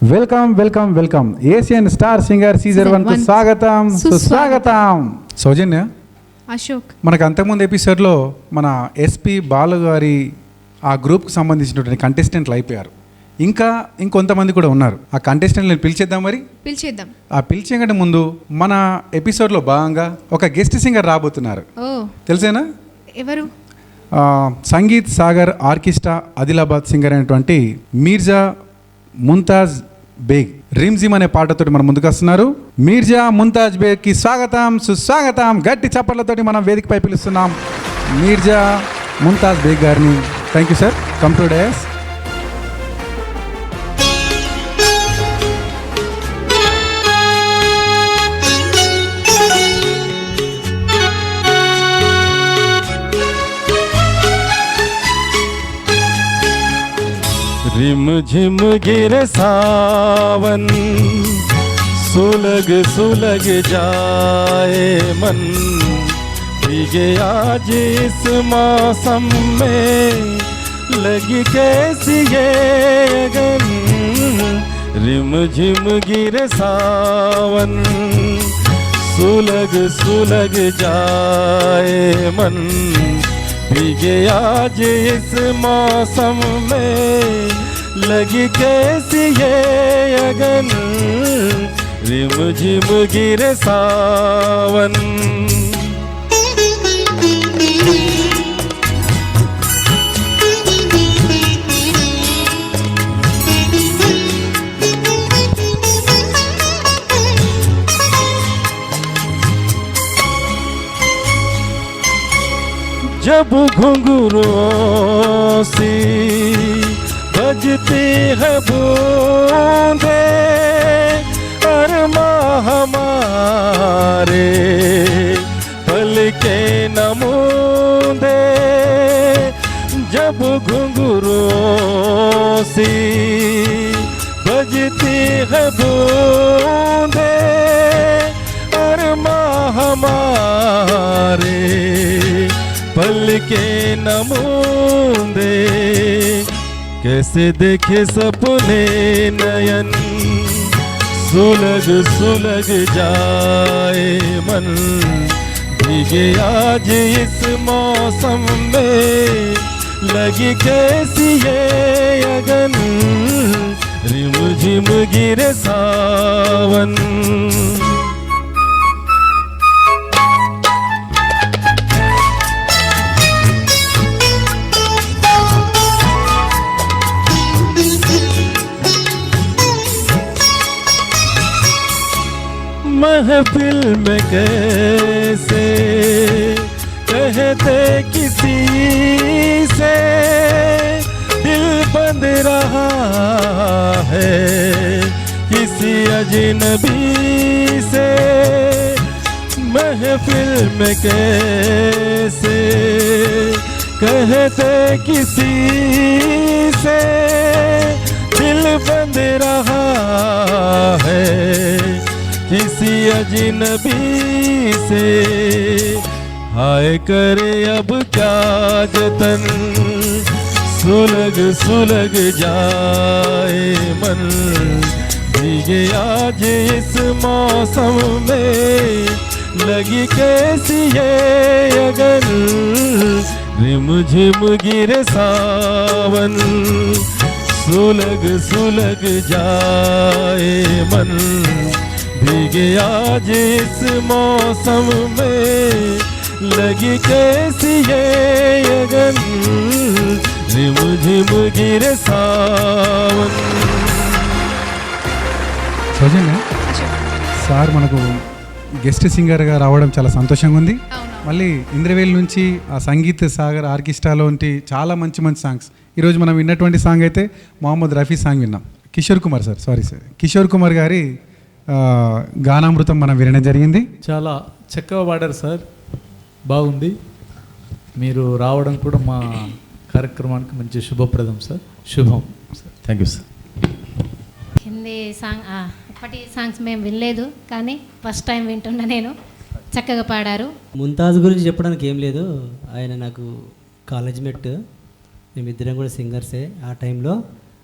Welcome welcome welcome Asian star singer season 1 కు స్వాగతం సుస్వాగతం. సౌజన్య, అశోక్, మనకు అంతకుముందు ఎపిసోడ్లో మన ఎస్పి బాలు గారి ఆ గ్రూప్కి సంబంధించినటువంటి కంటెస్టెంట్లు అయిపోయారు. ఇంకా ఇంకొంతమంది కూడా ఉన్నారు. ఆ కంటెస్టెంట్ని పిలిచేద్దాం. మరి పిలిచేద్దాం. ఆ పిలిచేకంటే ముందు మన ఎపిసోడ్లో భాగంగా ఒక గెస్ట్ సింగర్ రాబోతున్నారు. తెలిసేనా? ఎవరు? సంగీత్ సాగర్ ఆర్కెస్ట్రా ఆదిలాబాద్ సింగర్ అయినటువంటి మీర్జా ముంతాజ్ బేగ్ రిమ్జిమ్ అనే పాటతోటి మనం ముందుకు వస్తున్నారు. మీర్జా ముంతాజ్ బేగ్ కి స్వాగతం సుస్వాగతం. గట్టి చప్పట్లతోటి మనం వేదికపై పిలుస్తున్నాం మీర్జా ముంతాజ్ బేగ్ గారిని. Thank you sir. Come to dais. रिम झिम गिर सावन, सुलग सुलग जाए मन, भीगे आज इस मौसम में लगी कैसी ये अगन. रिम झिम गिर सावन, सुलग सुलग जाए मन, भीगे आज इस मौसम में लगी कैसी ये अगन. रिम झिम गिरे सावन. जब घुंघरुओं सी बजती है बूंदे, अरमां हमारे पलके न मूंदे. जब घुंघरुओं सी बजती है बूंदे, अरमां हमारे पलके न मूंदे. कैसे देखे सपने नयन, सुलग सुलग जाए मन, भीगे आज इस मौसम में लगी कैसी ये अगन. रिम झिम गिरे सावन. महफिल में कैसे कहते किसी से, दिल बंद रहा है किसी अजनबी से. महफिल में कैसे कहते किसी से, दिल बंद रहा है किसी अजनबी से. हाय करे अब क्या जतन, सुलग सुलग जाए मन, भीगे आज इस मौसम में लगी कैसी ये अगन. रिम झिम गिरे सावन, सुलग सुलग जाए मन, भीगे आज इस मौसम में लगी कैसी ये अगन. रिम झिम गिरे सावन. సౌజన్య సార్ మనకు గెస్ట్ సింగర్గా రావడం చాలా సంతోషంగా ఉంది. మళ్ళీ ఇంద్రవేల్ నుంచి ఆ సంగీత్ సాగర్ ఆర్కెస్ట్రాలో ఉంటే చాలా మంచి మంచి సాంగ్స్. ఈరోజు మనం విన్నటువంటి సాంగ్ అయితే మొహమ్మద్ రఫీ సాంగ్ విన్నాం. Kishore Kumar sir, sorry sir, Kishore Kumar గారి గానామృతం మనం వినడం జరిగింది. చాలా చక్కగా పాడారు సార్, బాగుంది. మీరు రావడం కూడా మా కార్యక్రమానికి మంచి శుభప్రదం సార్. శుభం sir. Thank you sir. Hindi song ఇప్పటి సాంగ్స్ మేము వినలేదు, కానీ ఫస్ట్ టైం వింటున్నా నేను. చక్కగా పాడారు. ముంతాజ్ గురించి చెప్పడానికి ఏం లేదు, ఆయన నాకు కాలేజ్ మేట్, మేమిద్దరం కూడా సింగర్సే. ఆ టైంలో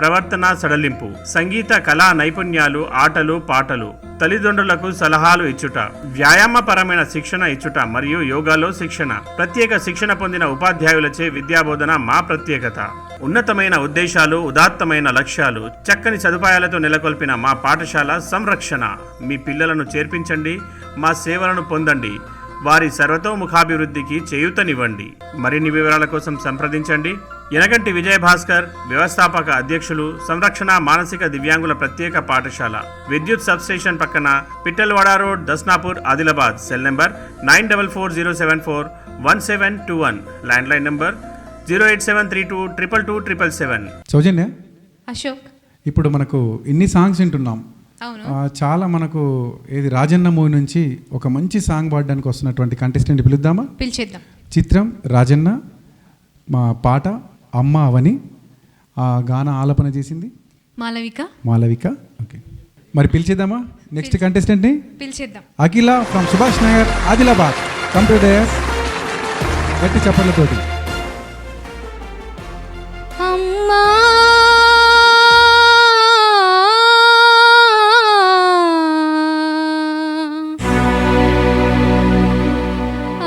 ప్రవర్తన సడలింపు, సంగీత కళా నైపుణ్యాలు, ఆటలు పాటలు, తల్లిదండ్రులకు సలహాలు ఇచ్చుట, వ్యాయామపరమైన శిక్షణ ఇచ్చుట మరియు యోగాలో శిక్షణ. ప్రత్యేక శిక్షణ పొందిన ఉపాధ్యాయులచే విద్యాబోధన మా ప్రత్యేకత. ఉన్నతమైన ఉద్దేశాలు, ఉదాత్తమైన లక్ష్యాలు, చక్కని సదుపాయాలతో నెలకొల్పిన మా పాఠశాల సంరక్షణ. మీ పిల్లలను చేర్పించండి, మా సేవలను పొందండి, వారి సర్వతోముఖాభివృద్ధికి చేయూతనివ్వండి. మరిన్ని వివరాల కోసం సంప్రదించండి. యనగంటి విజయభాస్కర్, వ్యవస్థాపక అధ్యక్షులు, సంరక్షణ మానసిక దివ్యాంగుల ప్రత్యేక పాఠశాల, విద్యుత్ సబ్స్టేషన్ పక్కన, Pittalwada road, Dasnapur, Adilabad. Cell number 9440741721, landline number 08732227777. Soujanya, Ashok. ఇప్పుడు మనకు ఇన్ని సాంగ్స్ వింటున్నాం. అవును. చాలా మనకు ఏది రాజన్న మూవీ నుంచి ఒక మంచి సాంగ్ పాడడానికి వస్తున్నటువంటి కంటెస్టెంట్ పిలుద్దామా? పిలిచేద్దాం. చిత్రం రాజన్న, మా పాట అమ్మ అవని, ఆ గాన ఆలపన చేసింది మాలవిక. ఓకే, మరి పిలిచేద్దామా నెక్స్ట్ కంటెస్టెంట్ని? పిలిచేద్దాం. Akhila from Subhash Nagar, Adilabad. Come to dais. గట్టి చప్పట్లతోటి. అమ్మా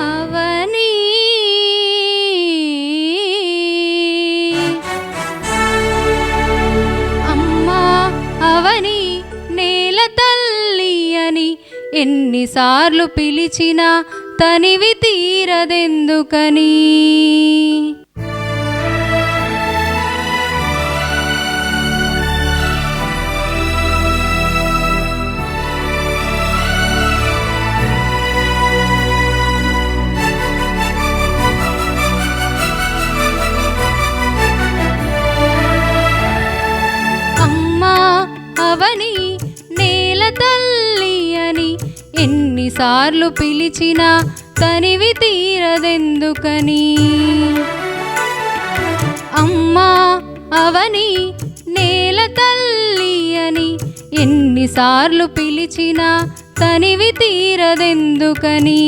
అవని, అమ్మా అవని నేల తల్లి అని ఎన్నిసార్లు పిలిచినా తనివి తీరదెందుకని. అవని నేల తల్లి అని ఎన్నిసార్లు పిలిచినా తనివి తీరదెందుకని. అమ్మా అవని నేల తల్లి అని ఎన్నిసార్లు పిలిచినా తనివి తీరదెందుకని.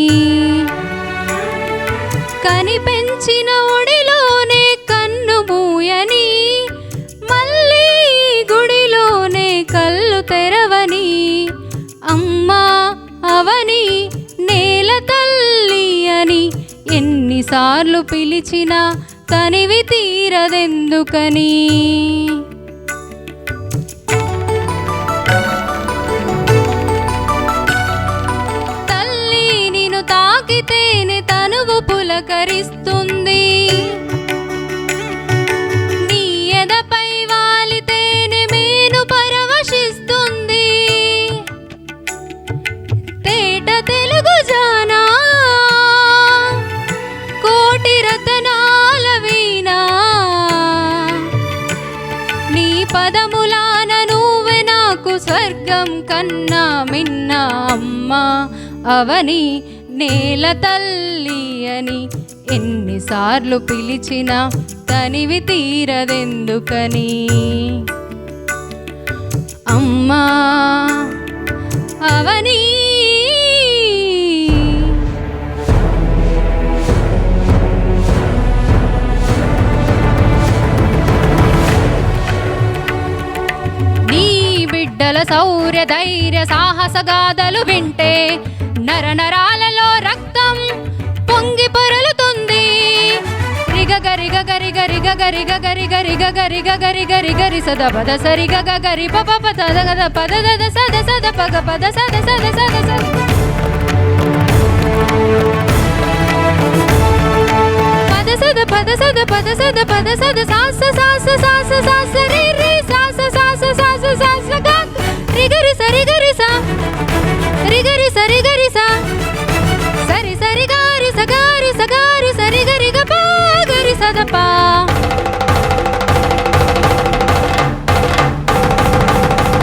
కని పెంచిన ఒడిలోనే కన్ను మూయని, మళ్ళీ గుడిలోనే కళ్ళు తెరవని. అమ్మా అవని నేల తల్లి అని ఎన్నిసార్లు పిలిచినా తనివి తీరదెందుకని. తల్లి నిన్ను తాకితేనే తనువు పులకరిస్తుంది, నీ ఎదపై వాలితేనే మేను పరవశిస్తుంది. తేట తెలుగు జానా కోటి రతనాల వీణా, నీ పదములాన నువ్వే నాకు స్వర్గం కన్నా మిన్న. అమ్మా అవని నేల తల్లి అని ఎన్నిసార్లు పిలిచినా తనివి తీరదెందుకని. అమ్మా అవని నీ బిడ్డల శౌర్య ధైర్య సాహస గాథలు వింటే నరనరాలలో రక్తం పొంగి పొరలుతుంది. రిగ గరి గరి గరి గరి గరి గరి గరి గరి గరి సద పద సరి గ గరి ప ప తద గద పద దద సద సద పగ పద సద సద సద సద పద సద పద సద పద సద పద సద సాస సాస సాస సాస రి రి సాస సాస సాస సాస గ రి గరి సరి గరి సా రి గరి సరి గరి సా సరి సరి గారి సగారి సగారి సరి గరి గ పా గరి సద పా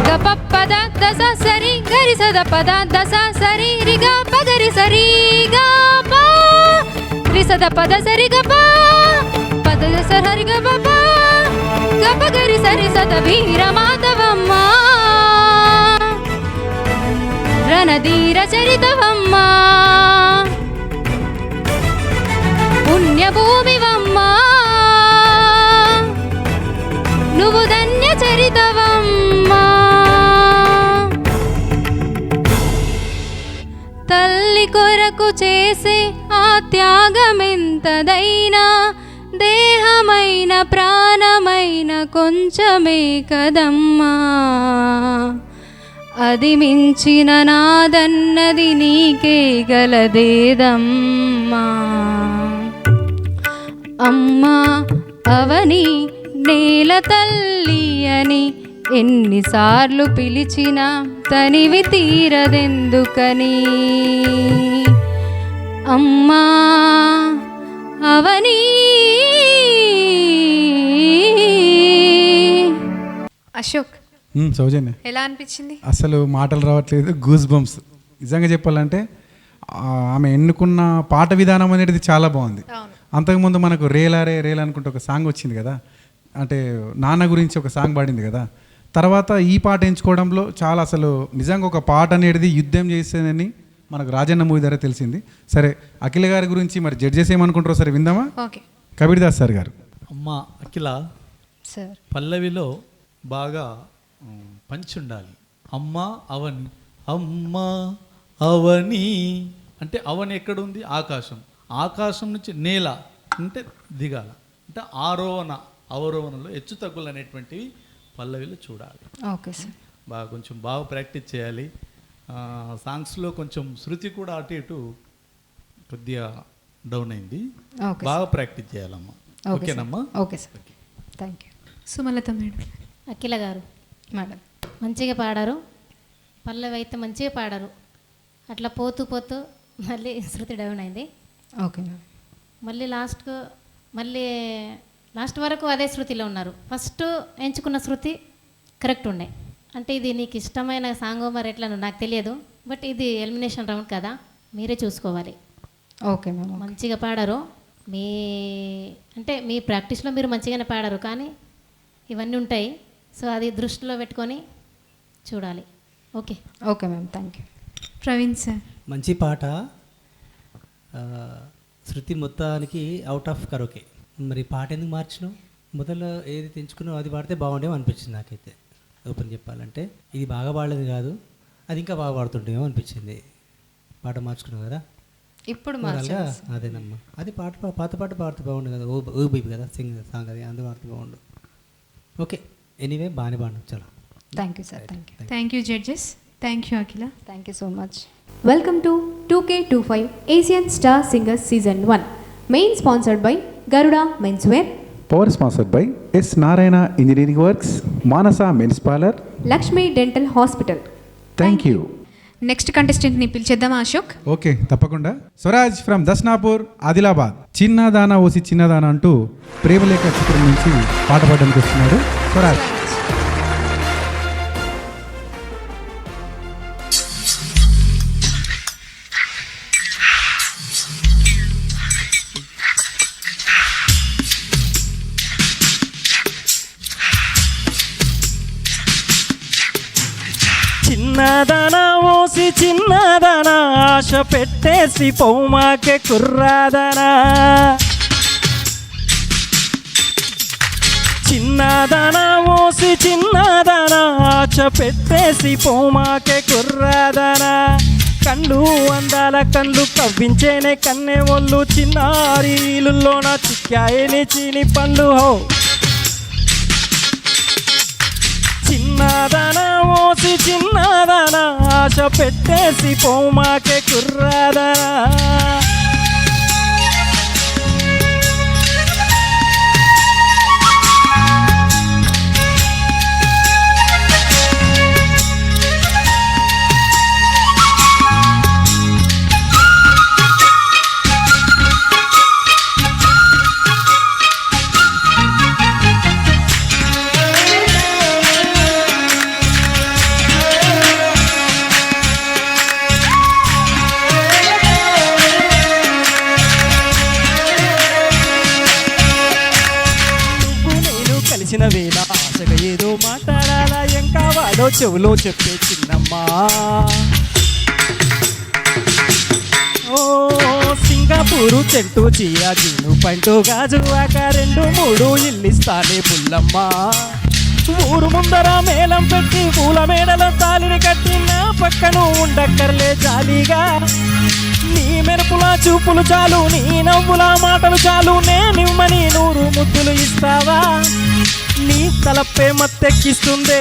గ ప పద దస సరి గరి సద పద దస సరి రి గ ప గరి సరి గ పా రి సద పద సరి గ పా పద దస హరి గ ప పా గ ప గరి సరి సద వీర మాధవమ్మ రణధీర చరితవమ్మ పుణ్యభూమివమ్మ నువ్వు ధన్య చరితవమ్మా. తల్లి కొరకు చేసే ఆ త్యాగమెంతదైనా దేహమైన ప్రాణమైన కొంచెమే కదమ్మా. అది మించిన నాదన్నది నీకే గలదేదమ్మా. అమ్మా అవని నేల తల్లి అని ఎన్నిసార్లు పిలిచినా తనివి తీరదెందుకని. అమ్మా అవని. అశోక్ సౌజన్య ఎలా అనిపించింది? అసలు మాటలు రావట్లేదు, గూస్ బంప్స్. నిజంగా చెప్పాలంటే ఆమె ఎన్నుకున్న పాట విధానం అనేది చాలా బాగుంది. అంతకుముందు మనకు రేలారే రేల్ అనుకుంటే ఒక సాంగ్ వచ్చింది కదా, అంటే నాన్న గురించి ఒక సాంగ్ పాడింది కదా. తర్వాత ఈ పాట ఎంచుకోవడంలో చాలా అసలు నిజంగా ఒక పాట అనేది యుద్ధం చేసేదని మనకు రాజన్న మూవీ ద్వారా తెలిసింది. సరే అఖిల గారి గురించి మరి జడ్జెస్ ఏమనుకుంటారో సరే విందామా? ఓకే. కబీర్ దాస్ సార్ గారు. అమ్మ అఖిల సార్ పల్లవిలో బాగా పంచి ఉండాలి. అమ్మ అవని, అమ్మ అవని అంటే అవని ఎక్కడుంది? ఆకాశం. ఆకాశం నుంచి నేల అంటే దిగాల, అంటే ఆరోహణ అవరోహణలో హెచ్చు తగ్గులు అనేటువంటివి పల్లవిలో చూడాలి. Okay sir. కొంచెం బాగా ప్రాక్టీస్ చేయాలి. సాంగ్స్లో కొంచెం శృతి కూడా అటు ఇటు కొద్దిగా డౌన్ అయింది. బాగా ప్రాక్టీస్ చేయాలమ్మా. ఓకేనమ్మా? Okay sir. Thank you. Sumalatha madam. Akhila garu madam మంచిగా పాడారు. పల్లవి అయితే మంచిగా పాడారు. అట్లా పోతూ పోతూ మళ్ళీ శృతి డౌన్ అయింది. Okay madam. మళ్ళీ లాస్ట్ వరకు అదే శృతిలో ఉన్నారు. ఫస్ట్ ఎంచుకున్న శృతి కరెక్ట్ ఉండే. అంటే ఇది నీకు ఇష్టమైన సాంగ్ మరి ఎట్లా నాకు తెలియదు, బట్ ఇది ఎలిమినేషన్ రౌండ్ కదా, మీరే చూసుకోవాలి. Okay madam. మంచిగా పాడారు. మీ ప్రాక్టీస్లో మీరు మంచిగానే పాడారు, కానీ ఇవన్నీ ఉంటాయి. సో అది దృష్టిలో పెట్టుకొని చూడాలి. Okay. Okay ma'am. Thank you. Praveen sir. మంచి పాట. శృతి మొత్తానికి అవుట్ ఆఫ్ కరోకే. మరి పాట ఎందుకు మార్చినావు? మొదలు ఏది తెంచుకున్నావు అది పాడితే బాగుండేమో అనిపించింది నాకైతే. ఓపెన్ చెప్పాలంటే ఇది బాగా పాడలేదు కాదు, అది ఇంకా బాగా పాడుతుంటేమో అనిపించింది. పాట మార్చుకున్నావు కదా ఇప్పుడు అదేనమ్మా. అది పాట పాత పాట పాడితే బాగుండు కదా. ఓ బీబీ కదా సాంగ్ అది, అందుకు పాడితే బాగుండు. ఓకే, ఎనీవే బాగానే పాడినావు. చాలా thank you sir. Thank you. Thank you judges. Thank you Akhila. Thank you so much. Welcome to 2K25 Asian Star Singers Season 1. Main sponsored by Garuda Menswear, power sponsored by S Narayana engineering works, Manasa men's parlour, Lakshmi Dental Hospital. Thank you. Next కంటెస్టెంట్ని పిలిచేద్దామా Ashok? Okay తప్పకుండా. Swaraj from Dasnapur Adilabad. చిన్నదానా ఓసి చిన్నదానా అంటూ ప్రేమలేఖ చిత్రం నుంచి పాట పాడడానికి వస్తున్నాడు స్వరాజ్. చిన్నదనా ఓసి చిన్నదనా ఆశ పెట్టేసి పౌమాకే కుర్రాదనా. చిన్నదనా ఓసి చిన్నదనా ఆశ పెట్టేసి పౌమాకే కుర్రాదనా. కళ్ళు అందాల కళ్ళు కవ్వించేనే కన్నె ఒళ్ళు చిన్నారి ఇల్లులోన చిక్కాయని చీని పళ్ళు. హో చిన్నదనా ఓసి చిన్నదనా ఆశ పెట్టేసి పౌమాకే కుర్రాదనా. కలిసిన వేళ ఆశగా ఏదో మాట్లాడాలా, ఏం కావాలో చెవులో చెప్పే చిన్నమ్మా. ఓ సింగపూరు చెట్టు చీర జీను పంటు గాజు ఆక 2-3 ఇల్లిస్తానే పుల్లమ్మా. ఊరు ముందర మేళం పెట్టి పూల మేడల తాలిని కట్టి నా పక్కను ఉండక్కర్లే జాలీగా. నీ మెరుపుల చూపులు చాలు, నీ నవ్వుల మాటలు చాలు, నేనివ్వని 100 ముద్దులు ఇస్తావా? నీ తలపే మత్తెక్కిస్తుందే,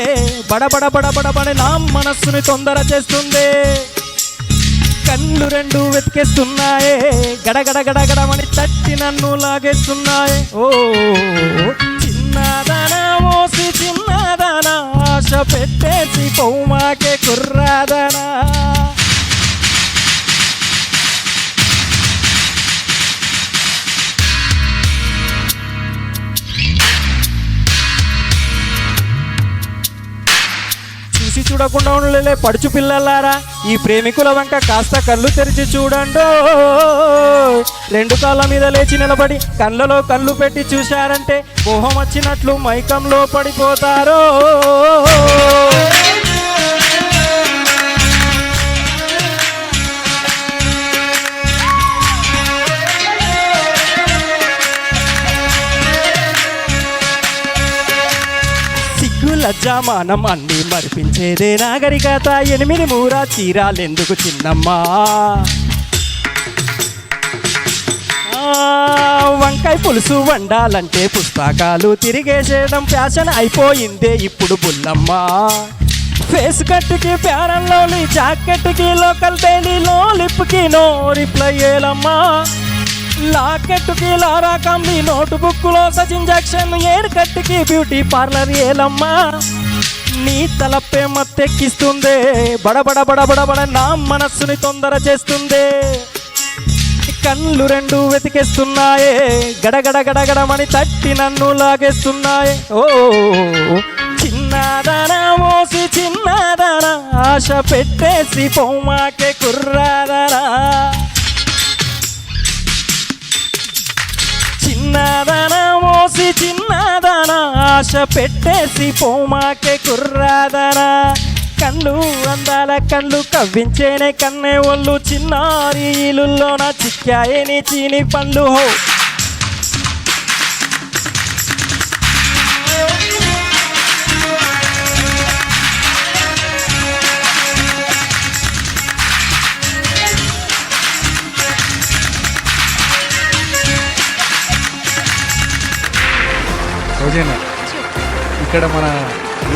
బడబడ బడబడబడి నా మనస్సుని తొందర చేస్తుందే. కళ్ళు 2 వెతికేస్తున్నాయే, గడగడ గడగడమని తట్టి నన్ను లాగేస్తున్నాయే. ఓ చిన్నదానా మోసి చిన్నదానా, ఆశ పెట్టేసి పౌమాకే కుర్రాదనా. చూసి చూడకుండా ఉండలే పడుచు పిల్లలారా, ఈ ప్రేమికుల వంక కాస్త కళ్ళు తెరిచి చూడండో. 2 కాళ్ళ మీద లేచి నిలబడి కళ్ళలో కళ్ళు పెట్టి చూశారంటే మోహం వచ్చినట్లు మైకంలో పడిపోతారో. లజ్జామానం అన్ని మరిపించేదే నాగరికత. 8 మూరా చీరాలెందుకు చిన్నమ్మా? వంకాయ పులుసు వండాలంటే పుస్తకాలు తిరిగేసేయడం ఫ్యాషన్ అయిపోయిందే ఇప్పుడు బుల్లమ్మా. ఫేస్ కట్టుకి ప్యారల్లోని జాకెట్కి లోకల్ డైలీలో లిప్కి నో రిప్లై ఏలమ్మా. లాకెట్కి లారా కంని నోటుబుక్లో సచ్ ఇంజెక్షన్, ఎయిర్ కట్కి బ్యూటీ పార్లర్ ఏలమ్మా. నీ తలపే మత్తెక్కిస్తుందే, బడబడ బడబడబడ నా మనస్సుని తొందర చేస్తుందే. కళ్ళు 2 వెతికేస్తున్నాయే, గడగడ గడగడమని తట్టి నన్ను లాగేస్తున్నాయే. ఓ చిన్నదానా మోసి చిన్నదానా, ఆశ పెట్టేసి పౌమాకే కుర్రాదనా. చిన్నదానా మోసి చిన్నదానా, ఆశ పెట్టేసి పౌమాకే కుర్రాదనా. కళ్ళు అందాల కళ్ళు కవ్వించేనే కన్నే ఒళ్ళు, చిన్నారి ఇలుల్లోన చిక్కాయే నీ చీని పళ్ళు. హో రోజేనా ఇక్కడ మన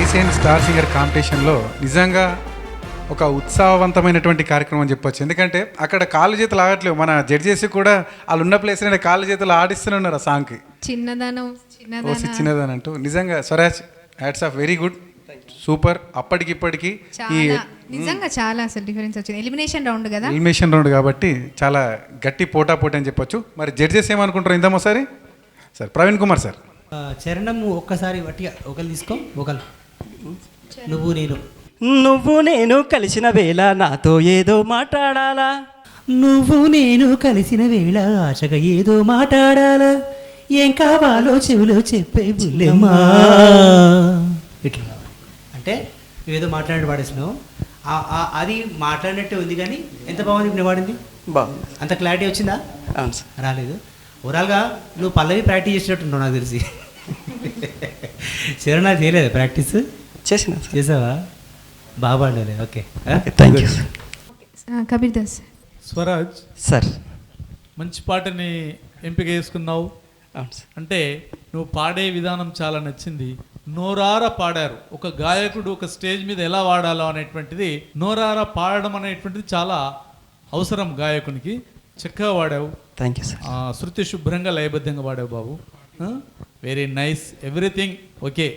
ఏషియన్ స్టార్ సింగర్ కాంపిటీషన్లో నిజంగా ఒక ఉత్సాహవంతమైనటువంటి కార్యక్రమం అని చెప్పొచ్చు. ఎందుకంటే అక్కడ కాళ్ళు చేతులు ఆగట్లేవు, మన జడ్జెస్ కూడా వాళ్ళు ఉన్న ప్లేస్లోనే కాళ్ళు చేతులు ఆడిస్తూనే ఉన్నారు ఆ సాంగ్కి. చిన్నదానం చిన్నదానం అంటూ నిజంగా Swaraj hats off, very good, super. అప్పటికిప్పటికి ఈ నిజంగా చాలా అసలు డిఫరెన్స్ వచ్చింది. ఎలిమినేషన్ రౌండ్ కదా, ఎలిమినేషన్ రౌండ్ కాబట్టి చాలా గట్టి పోటాపోటీ అని చెప్పొచ్చు. మరి జడ్జెస్ ఏమనుకుంటారు ఇందాం ఒకసారి. సార్ ప్రవీణ్ కుమార్ సార్, చరణం ఒక్కసారి వట్టిగా ఒకరు తీసుకో. ఒకరు నువ్వు నేను కలిసిన వేళ నాతో ఏదో మాట్లాడాలా. నువ్వు నేను కలిసిన వేళ ఆశగా ఏదో మాట్లాడాలా. ఏం కావాలో చెవిలో చెప్పే బుల్లెమ్మా. ఇట్లా అంటే నువ్వేదో మాట్లాడి పాడేసినావు, అది మాట్లాడినట్టే ఉంది. కానీ ఎంత బాగుంది ఇప్పుడు వాడింది, బాగుంది. అంత క్లారిటీ వచ్చిందా? అవును సార్. రాలేదు. ఓవరాల్గా నువ్వు పల్లవి ప్రాక్టీస్ చేసినట్టుంటావు నాకు తెలిసి. చరణ్ నాకు చేయలేదు ప్రాక్టీస్ చేసావా? బాగా పాడలేదు. Okay, thank you. Kabir Das Swaraj sir, మంచి పాటని ఎంపిక చేసుకున్నావు. అంటే నువ్వు పాడే విధానం చాలా నచ్చింది. నోరారా పాడారు. ఒక గాయకుడు ఒక స్టేజ్ మీద ఎలా వాడాలో అనేటువంటిది, నోరారా పాడడం అనేటువంటిది చాలా అవసరం గాయకునికి. చక్కగా వాడావు. Thank you sir. శృతి శుభ్రంగా లయబద్ధంగా వాడావు బాబు. Very nice, everything okay.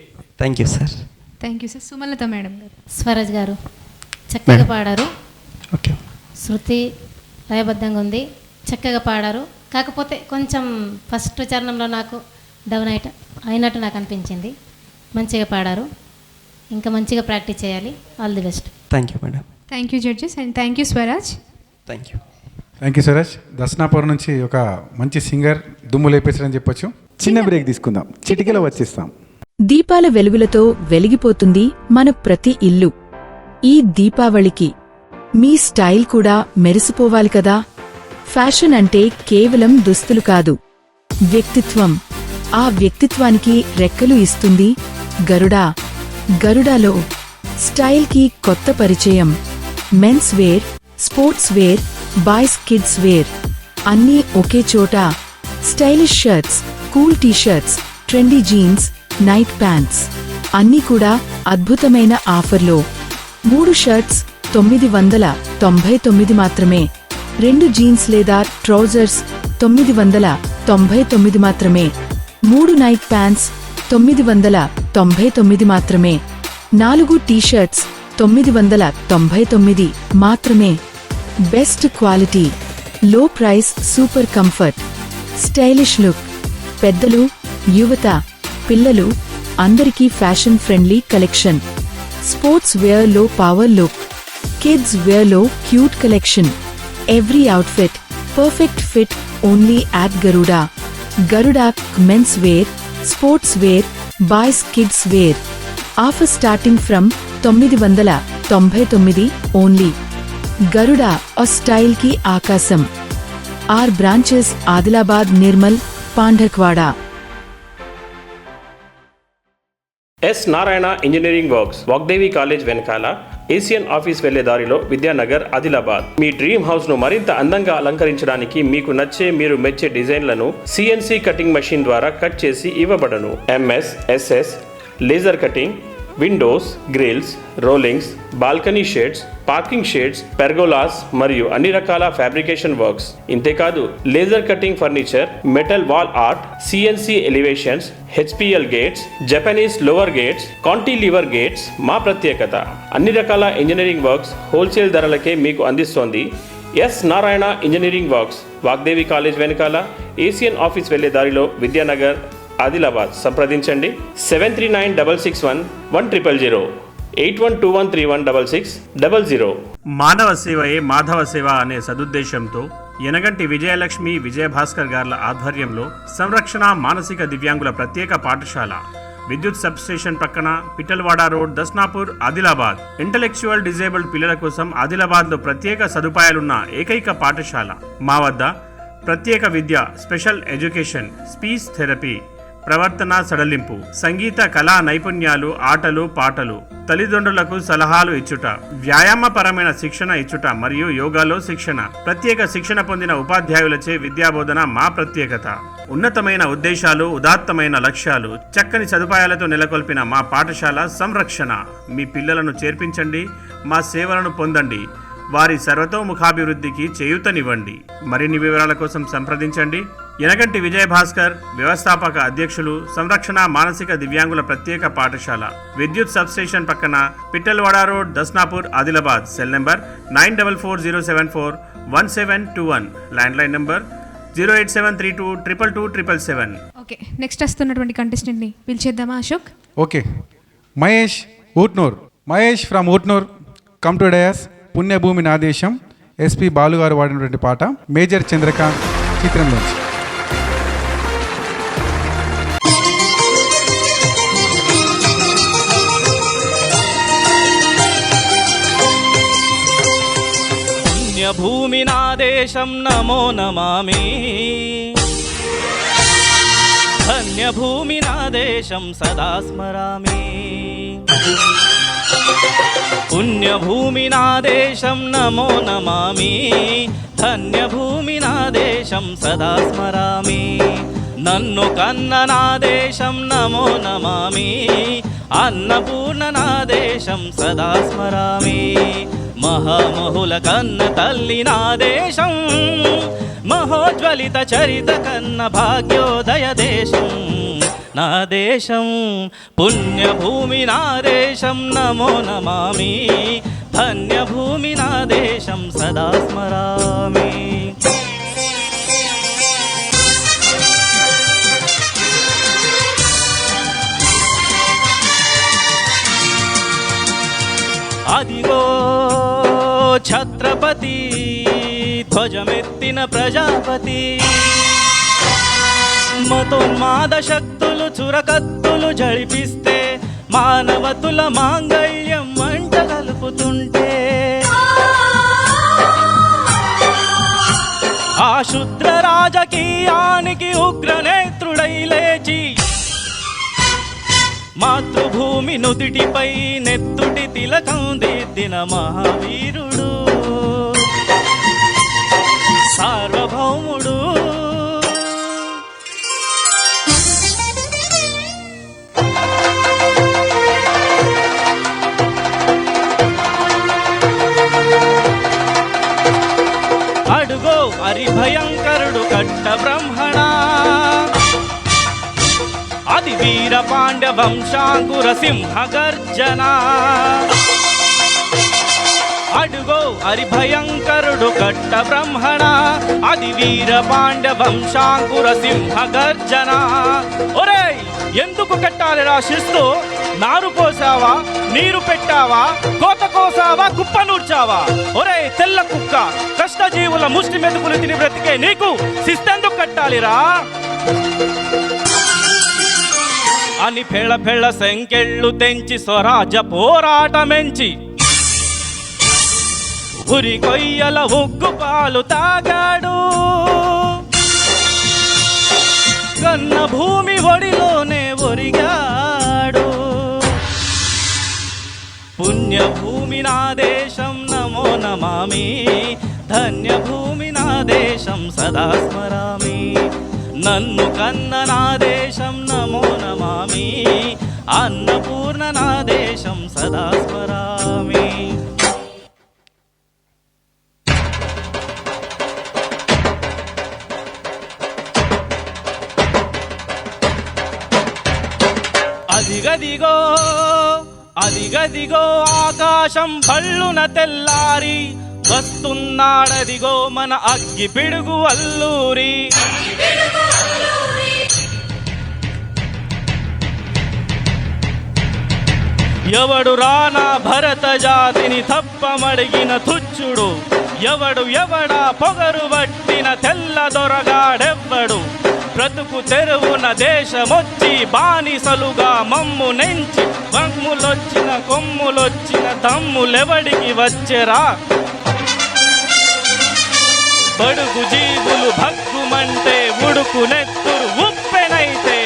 Thank you sir. Thank you sir. Sumalatha madam garu. Swaraj గారు చక్కగా పాడారు. ఓకే. శృతి లయబద్ధంగా ఉంది, చక్కగా పాడారు. కాకపోతే కొంచెం ఫస్ట్ చరణంలో నాకు డౌన్ అయినట్టు నాకు అనిపించింది. మంచిగా పాడారు, ఇంకా మంచిగా ప్రాక్టీస్ చేయాలి. All the best. Thank you madam. Thank you judges and thank you Swaraj. Thank you. Thank you Swaraj. Darshanapuram నుంచి ఒక మంచి సింగర్ దుమ్ము లేపేసారని చెప్పొచ్చు. చిన్న బ్రేక్ తీసుకుందాం, చిటికలో వచ్చేస్తాం. దీపాల వెలుగులతో వెలిగిపోతుంది మన ప్రతి ఇల్లు. ఈ దీపావళికి మీ స్టైల్ కూడా మెరిసిపోవాలి కదా. ఫ్యాషన్ అంటే కేవలం దుస్తులు కాదు, వ్యక్తిత్వం. ఆ వ్యక్తిత్వానికి రెక్కలు ఇస్తుంది గరుడాలో స్టైల్కి కొత్త పరిచయం. Men's wear, sports wear, boys kids wear అన్నీ ఒకే చోట. Stylish shirts, cool t shirts, trendy jeans, night pants అన్నీ కూడా అద్భుతమైన ఆఫర్లో. 3 షర్ట్స్ 999 మాత్రమే. 2 జీన్స్ లేదా ట్రౌజర్స్ 999 మాత్రమే. 3 నైట్ ప్యాంట్స్ 999 మాత్రమే. 4 టీషర్ట్స్ 999 మాత్రమే. Best quality, low price, super comfort, stylish look. పెద్దలు, యువత, పిల్లలు అందరికీ fashion friendly collection. Sports wear లో పవర్ లుక్, కిడ్స్ వేర్ లో cute collection. Every outfit perfect fit only at Garuda men's wear, sports wear, boys kids wear. Offer starting from 999 only. Garuda ఆ style కి ఆకాశం. Our branches Adilabad, Nirmal, Pandharwada. S Narayana engineering works Vagdevi college వెనకాల Asian office వెళ్లే దారిలో విద్యానగర్, ఆదిలాబాద్. మీ dream house ను మరింత అందంగా అలంకరించడానికి మీకు నచ్చే, మీరు మెచ్చే డిజైన్లను సిఎన్సి కటింగ్ మెషిన్ ద్వారా కట్ చేసి ఇవ్వబడను. MS, SS, laser cutting, windows, grills, rollings, balcony shades, parking shades, pergolas మరియు అన్ని రకాల ఫ్యాబ్రికేషన్ వర్క్స్. ఇంతేకాదు laser cutting furniture, metal wall art, CNC elevations, HPL gates, Japanese louver gates, cantilever gates మా ప్రత్యేకత. అన్ని రకాల ఇంజనీరింగ్ వర్క్స్ హోల్సేల్ ధరలకే మీకు అందిస్తోంది S Narayana engineering works, Vagdevi college వెనకాల ఏసియన్ ఆఫీస్ వెళ్లే దారిలో విద్యానగర్, ఆదిలాబాద్. సంప్రదించండి 7396611000, 8121316600. మానవ సేవయే మాధవ సేవ అనే సదుద్దేశంతో యనగంటి విజయలక్ష్మి, విజయభాస్కర్ గార్ల ఆధ్వర్యంలో సంరక్షణ మానసిక దివ్యాంగుల ప్రత్యేక పాఠశాల విద్యుత్ సబ్ స్టేషన్ పక్కన, Pittalwada road, Dasnapur, Adilabad. Intellectual disabled పిల్లల కోసం ఆదిలాబాద్లో ప్రత్యేక సదుపాయాలున్న ఏకైక పాఠశాల. మా వద్ద ప్రత్యేక విద్య, స్పెషల్ ఎడ్యుకేషన్, స్పీచ్ థెరపీ, ప్రవర్తన సడలింపు, సంగీత కళా నైపుణ్యాలు, ఆటలు పాటలు, తల్లిదండ్రులకు సలహాలు ఇచ్చుట, వ్యాయామపరమైన శిక్షణ ఇచ్చుట మరియు యోగాలో శిక్షణ. ప్రత్యేక శిక్షణ పొందిన ఉపాధ్యాయులచే విద్యాబోధన మా ప్రత్యేకత. ఉన్నతమైన ఉద్దేశాలు, ఉదాత్తమైన లక్ష్యాలు, చక్కని సదుపాయాలతో నెలకొల్పిన మా పాఠశాల సంరక్షణ. మీ పిల్లలను చేర్పించండి, మా సేవలను పొందండి, వారి సర్వతోముఖాభివృద్ధికి చేయూతనివ్వండి. మరిన్ని వివరాల కోసం సంప్రదించండి యనగంటి విజయభాస్కర్, వ్యవస్థాపక అధ్యక్షులు, సంరక్షణ మానసిక దివ్యాంగుల ప్రత్యేక పాఠశాల, విద్యుత్ సబ్ స్టేషన్ పక్కన, Pittalwada road, Dasnapur, Adilabad. Cell number 9440741721, landline number 087322277. Okay, next వస్తున్నటువంటి కంటెస్టెంట్ని పిలిచేద్దామా Ashok? Okay, Mahesh Utnoor. Mahesh from Utnoor come to dais. పుణ్యభూమి నా దేశం, ఎస్పి బాలు గారు వాడినటువంటి పాట మేజర్ చంద్రకాంత్ చిత్రంలోంచి. పుణ్యభూమి నా దేశం నమో నమామి, ధన్యభూమి నా దేశం సదా స్మరామి. పుణ్యభూమి నా దేశం నమో నమామి, ధన్యభూమి నా దేశం సదా స్మరామి. నన్ను కన్న నా దేశం నమో నమామి, అన్నపూర్ణ నా దేశం సదా స్మరామి. మహామహుల కన్న తల్లి నా దేశం, మహోజ్వలిత చరిత కన్న భాగ్యోదయ దేశం నా దేశం. పుణ్యభూమి నా దేశం నమో నమామి, ధన్యభూమి నా దేశం సదా స్మరామి. అదిగో ఛత్రపతి, ధ్వజమెత్తిన ప్రజాపతి. మతోన్మాద శక్తులు చురకత్తులు జడిపిస్తే, మానవతుల మాంగళ్యం మంట కలుపుతుంటే, ఆ శుద్ర రాజకీయానికి ఉగ్రనేత్రుడై లేచి మాతృభూమి నుదిటిపై నెత్తుటి తిలకం దిద్దిన మహావీరుడు సార్వభౌముడు. అడుగో హరిభయంకరుడు కట్ట బ్రహ్మణ, అది వీర పాండ్య వంశాంకుర సింహ గర్జన. అడుగో హరిభయంకరుడు కట్ట బ్రహ్మణ, అది వీర పాండ్య వంశాంకుర సింహ గర్జన. ఒరేయ్ ఎందుకు కట్టాలిరా శిస్తు? నారు పోసావా, నీరు పెట్టావా, కోత కోసావా, కుప్ప నూర్చావా? ఒరే తెల్ల కుక్క, కష్టజీవుల ముష్టి మెతుకులు తిని బ్రతికే నీకు శిస్తెందుకు కట్టాలిరా అని ఫెళ ఫెళ సంకెళ్ళు తెంచి స్వరాజ్య పోరాటమెంచి ఉరి కొయ్యల ఉగ్గు పాలు తాగాడు. కన్న భూమి ఒడిలోనే ఒరిగాడు. పుణ్యభూమి నా దేశం నమో నమామి, ధన్యభూమి నా దేశం సదా స్మరామి. నన్ను కన్న నా దేశం నమో నమామి, అన్నపూర్ణ నా దేశం సదా స్మరామి. అదిగదిగో అదిగదిగో ఆకాశం భళ్ళున తెల్లారి వస్తున్నాడదిగో మన అగ్గి పిడుగు అల్లూరి. ఎవడు రానా భరత జాతిని తప్పమడిగిన తుచ్చుడు, ఎవడు ఎవడా పొగరు పట్టిన తెల్ల దొరగాడెవ్వడు. బ్రతుకు తెరువున దేశమొచ్చి బానిసలుగా మమ్ము నెంచి వమ్ములొచ్చిన కొమ్ములొచ్చిన తమ్ములెవడికి వచ్చెరా? బడుగు జీవులు భగ్గుమంటే ఉడుకు నెత్తురు ఉప్పెనైతే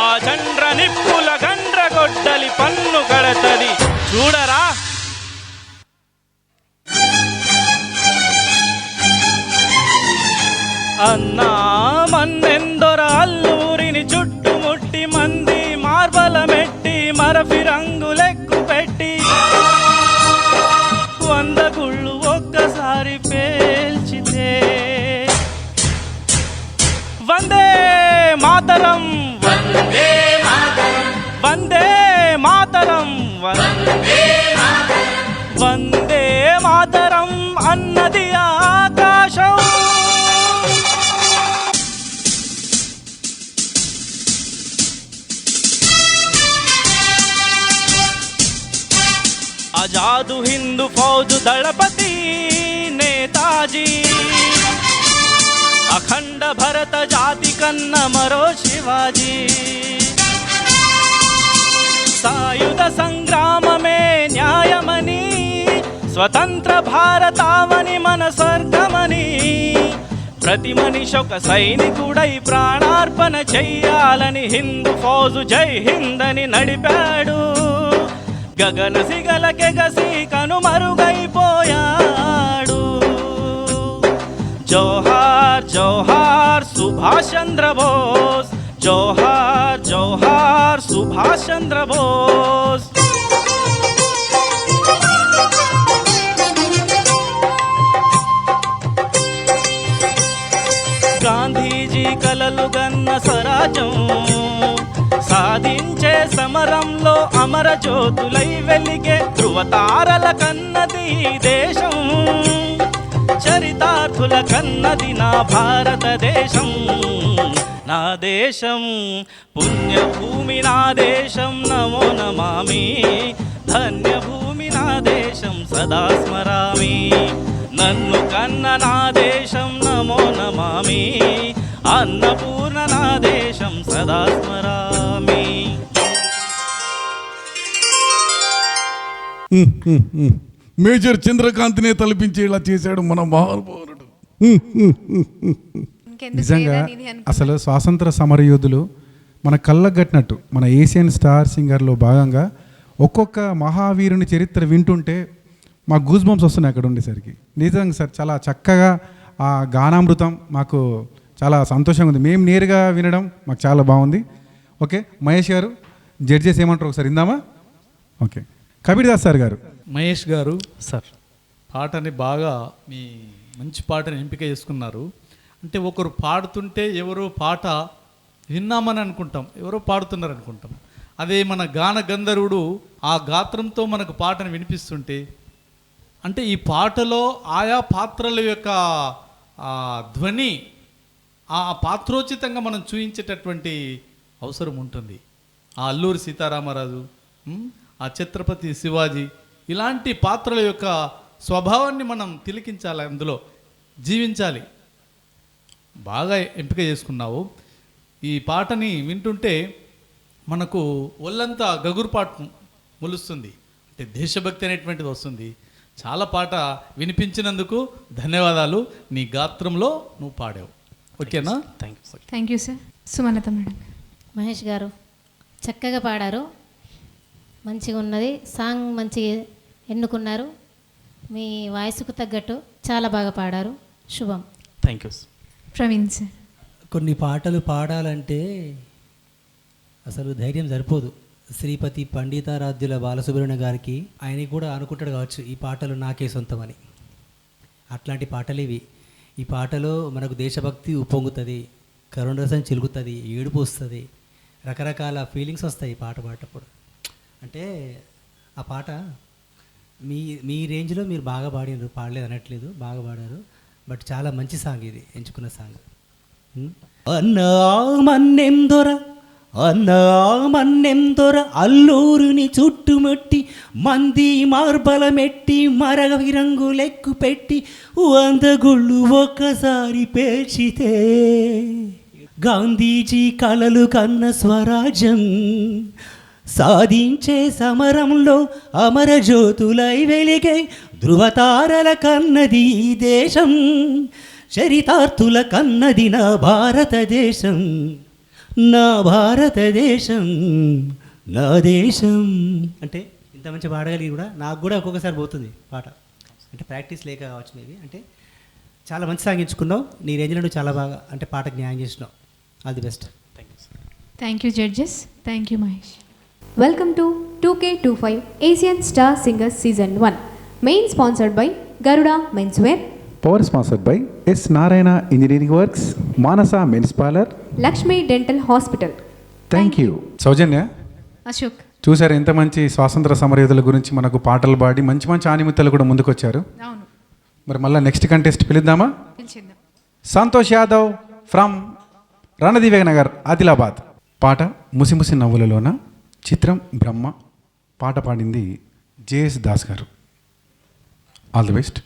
ఆ చండ్ర నిప్పుల గండ్రగొడ్డలి పన్ను కడతది చూడరా. అన్నా మన్నెందొర అల్లూరిని చుట్టుముట్టి మంది మార్బలమెట్టి మరఫి రంగులెక్కు పెట్టి 100 గుళ్ళు ఒక్కసారి పేల్చితే వందే మాతరం వందే మాతరం వందే మాతరం వందే మాతరం అన్నది ఆకాశం. ఆజాదు హిందూ ఫౌజు దళపతి నేతాజీ, అఖండ భరత జాతి కన్న మరో శివాజీ. సాయుధ సంగ్రామమే న్యాయమని, స్వతంత్ర భారతావని మన స్వర్గమని, ప్రతి మనిషి ఒక సైనికుడై ప్రాణార్పణ చెయ్యాలని హిందూ ఫౌజు జై హింద్ అని నడిపాడు. గగన సిగలకెగసి కనుమరుగైపోయాడు. జోహార్ జోహార్ సుభాష్ చంద్ర బోస్, జోహార్ జోహార్ సుభాష్ చంద్ర బోస్. గాంధీజీ కలలు గన్న స్వరాజ్యం సాధించే సమరంలో అమర జ్యోతులై వెలిగే ధృవతారల కన్నది దేశం. చరితార్థుల కన్నది నా భారతదేశం, నా దేశం. పుణ్యభూమి నా దేశం నమో నమామి, ధన్యభూమి నా దేశం సదా స్మరామి. నన్ను కన్న నా దేశం నమో నమామి, అన్నపూర్ణ నా దేశం సదా స్మరామి. మేజర్ చంద్రకాంత్నే తలపించేలా చేశాడు మన మహానుభావుడు. నిజంగా అసలు స్వాతంత్ర సమరయోధులు మన కళ్ళకు కట్టినట్టు మన ఏషియన్ స్టార్ సింగర్లో భాగంగా ఒక్కొక్క మహావీరుని చరిత్ర వింటుంటే మాకు గూస్ బంప్స్ వస్తున్నాయి అక్కడ ఉండేసరికి. నిజంగా సార్ చాలా చక్కగా ఆ గానామృతం మాకు చాలా సంతోషంగా ఉంది. మేము నేరుగా వినడం మాకు చాలా బాగుంది. ఓకే, మహేష్ గారు జడ్జెస్ ఏమంటారు ఒకసారి ఇందామా? ఓకే, కబీర్ దాస్ సార్ గారు. మహేష్ గారు సార్, పాటని బాగా మీ మంచి పాటని ఎంపిక చేసుకున్నారు. అంటే ఒకరు పాడుతుంటే ఎవరో పాట విన్నామని అనుకుంటాం, ఎవరో పాడుతున్నారు అనుకుంటాం. అదే మన గాన గంధర్వుడు ఆ గాత్రంతో మనకు పాటను వినిపిస్తుంటే, అంటే ఈ పాటలో ఆయా పాత్రల యొక్క ధ్వని ఆ పాత్రోచితంగా మనం చూపించేటటువంటి అవసరం ఉంటుంది. ఆ అల్లూరి సీతారామరాజు, ఆ ఛత్రపతి శివాజీ, ఇలాంటి పాత్రల యొక్క స్వభావాన్ని మనం తిలకించాలి, అందులో జీవించాలి. బాగా ఎంపిక చేసుకున్నావు. ఈ పాటని వింటుంటే మనకు ఒళ్ళంతా గగురుపాటు మొలుస్తుంది, అంటే దేశభక్తి అనేటువంటిది వస్తుంది. చాలా పాట వినిపించినందుకు ధన్యవాదాలు. నీ గాత్రంలో నువ్వు పాడావు. ఓకేనా? Thank you sir. Sumalatha madam. Mahesh గారు చక్కగా పాడారు, మంచిగా ఉన్నది. సాంగ్ మంచిగా ఎన్నుకున్నారు. మీ వాయిస్కు తగ్గట్టు చాలా బాగా పాడారు. శుభం. Thank you. ప్రవీణ్ సార్. కొన్ని పాటలు పాడాలంటే అసలు ధైర్యం సరిపోదు. శ్రీపతి పండితారాధ్యుల బాలసుబ్రహ్మణ్య గారికి ఆయన కూడా అనుకుంటాడు కావచ్చు ఈ పాటలు నాకే సొంతమని. అట్లాంటి పాటలు ఇవి. ఈ పాటలో మనకు దేశభక్తి ఉప్పొంగుతుంది, కరుణరసం చిలుగుతుంది, ఏడుపు వస్తుంది, రకరకాల ఫీలింగ్స్ వస్తాయి ఈ పాట పాడేటప్పుడు. అంటే ఆ పాట మీ మీ రేంజ్లో మీరు బాగా పాడినారు, పాడలేదు అనట్లేదు, బాగా పాడారు. బట్ చాలా మంచి సాంగ్ ఇది ఎంచుకున్న సాంగ్. అన్నా మన్నెందొర అన్నా మన్నెందొర అల్లూరుని చుట్టుముట్టి మంది మార్బల మెట్టి మరగ రంగులెక్కు పెట్టి 100 గుళ్ళు ఒక్కసారి పేర్చితే గాంధీజీ కలలు కన్న స్వరాజ్యం సాధించే సమరంలో అమరజ్యోతులై వెలిగే ధృవతారల కన్నది ఈ దేశం, చరితార్థుల కన్నది నా భారతదేశం, నా భారతదేశం నా దేశం. అంటే ఇంత మంచి పాడగలిగి కూడా నాకు కూడా ఒక్కొక్కసారి పోతుంది పాట, అంటే ప్రాక్టీస్ లేక కావచ్చు మేబీ. అంటే చాలా మంచి సాంగ్ ఎంచుకున్నావు. నీ రేంజ్లో నువ్వు చాలా బాగా అంటే పాటకు న్యాయం చేసినావు. All the best. Thank you judges. Thank you Mahesh. Welcome to 2K25 Asian Star Singers Season 1. Main sponsored by Garuda Menswear. Power sponsored by S Narayana engineering works, Manasa men's parlour, Lakshmi Dental Hospital. Thank you. Soujanya, Ashok. చూసారు ఎంత మంచి స్వాతంత్ర సమరయోధుల గురించి మనకు పాటలు పాడి మంచి మంచి ఆనిమిత్తలు కూడా ముందుకొచ్చారు. అవును, మరి మళ్ళీ నెక్స్ట్ కంటెస్ట్ పిలుద్దామా? పిలిచేద్దాం. సంతోష్ యాదవ్ ఫ్రమ్ రణదివేగ నగర్, ఆదిలాబాద్. పాట ముసిముసి నవ్వులలోన, చిత్రం బ్రహ్మ. పాట పాడింది జేఎస్ దాస్ గారు. All the best.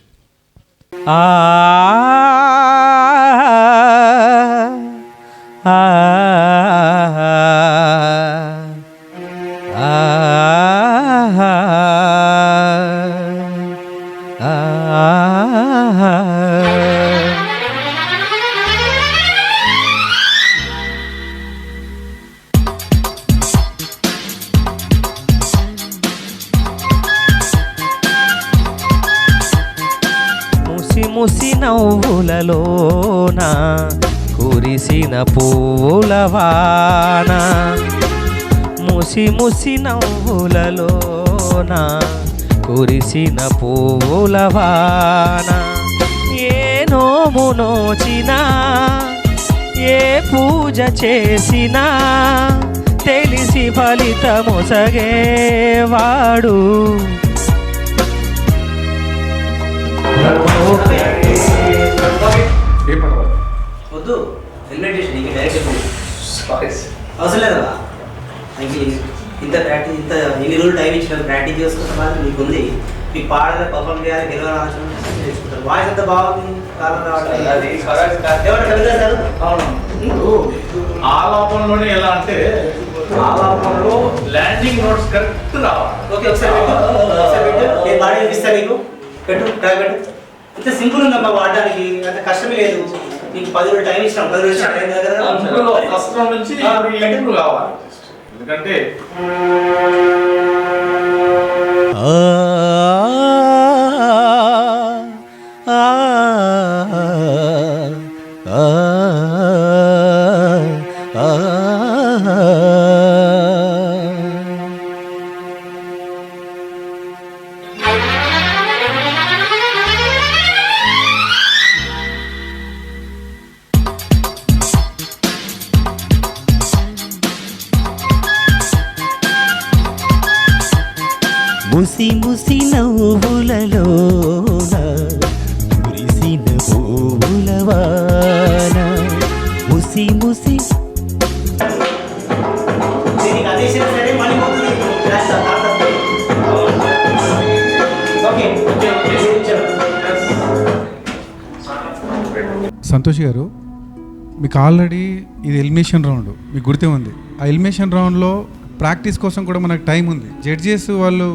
ముసి నవ్వులలోన కురిసిన పువ్వులవాన, ముసి ముసి నవ్వులలోన కురిసిన పువ్వులవాన, ఏ నోము నోచినా ఏ పూజ చేసినా తెలిసి ఫలితమొసగేవాడు. వద్దు అవసరం లేదా? ఇంత ప్రాక్టీస్, ఇంత ఎన్ని రోజులు టైం ఇచ్చిన ప్రాక్టీస్ చేసుకుంటే మాత్రం మీకు ఉంది. మీకు పాడాలి, పర్ఫార్మ్ చేయాలి, గెలవాలి ఆలోచన చేసుకుంటారు. వాయిస్ అంతా బాగుంది, కాలం రావట్లేదు. ఆలాపనలోనే ఎలా అంటే ఆలాపనలో ల్యాండింగ్ నోట్స్ కరెక్ట్ రావాలి. ఓకే, ఒకసారి పెట్టు, నేను పాడి వినిపిస్తాను మీకు. పెట్టు, ట్రాక్ పెట్టు. ఇంత సింపుల్ ఉందమ్మా, వాడడానికి అంత కష్టమే లేదు. మీకు 10 రోజులు టైం ఇచ్చినాం, 10 రోజులు టైం కష్టం నుంచి ఇప్పుడు కావాలి. ఎందుకంటే ముసి ముసి నవ్వులలోన మురిసిన పువ్వులవాన ముసి ముసి సంతోష్ గారు, మీకు ఆల్రెడీ ఇది ఎలిమినేషన్ రౌండ్, మీకు గుర్తే ఉంది. ఆ ఎలిమినేషన్ రౌండ్లో ప్రాక్టీస్ కోసం కూడా మనకు టైం ఉంది. జడ్జెస్ వాళ్ళు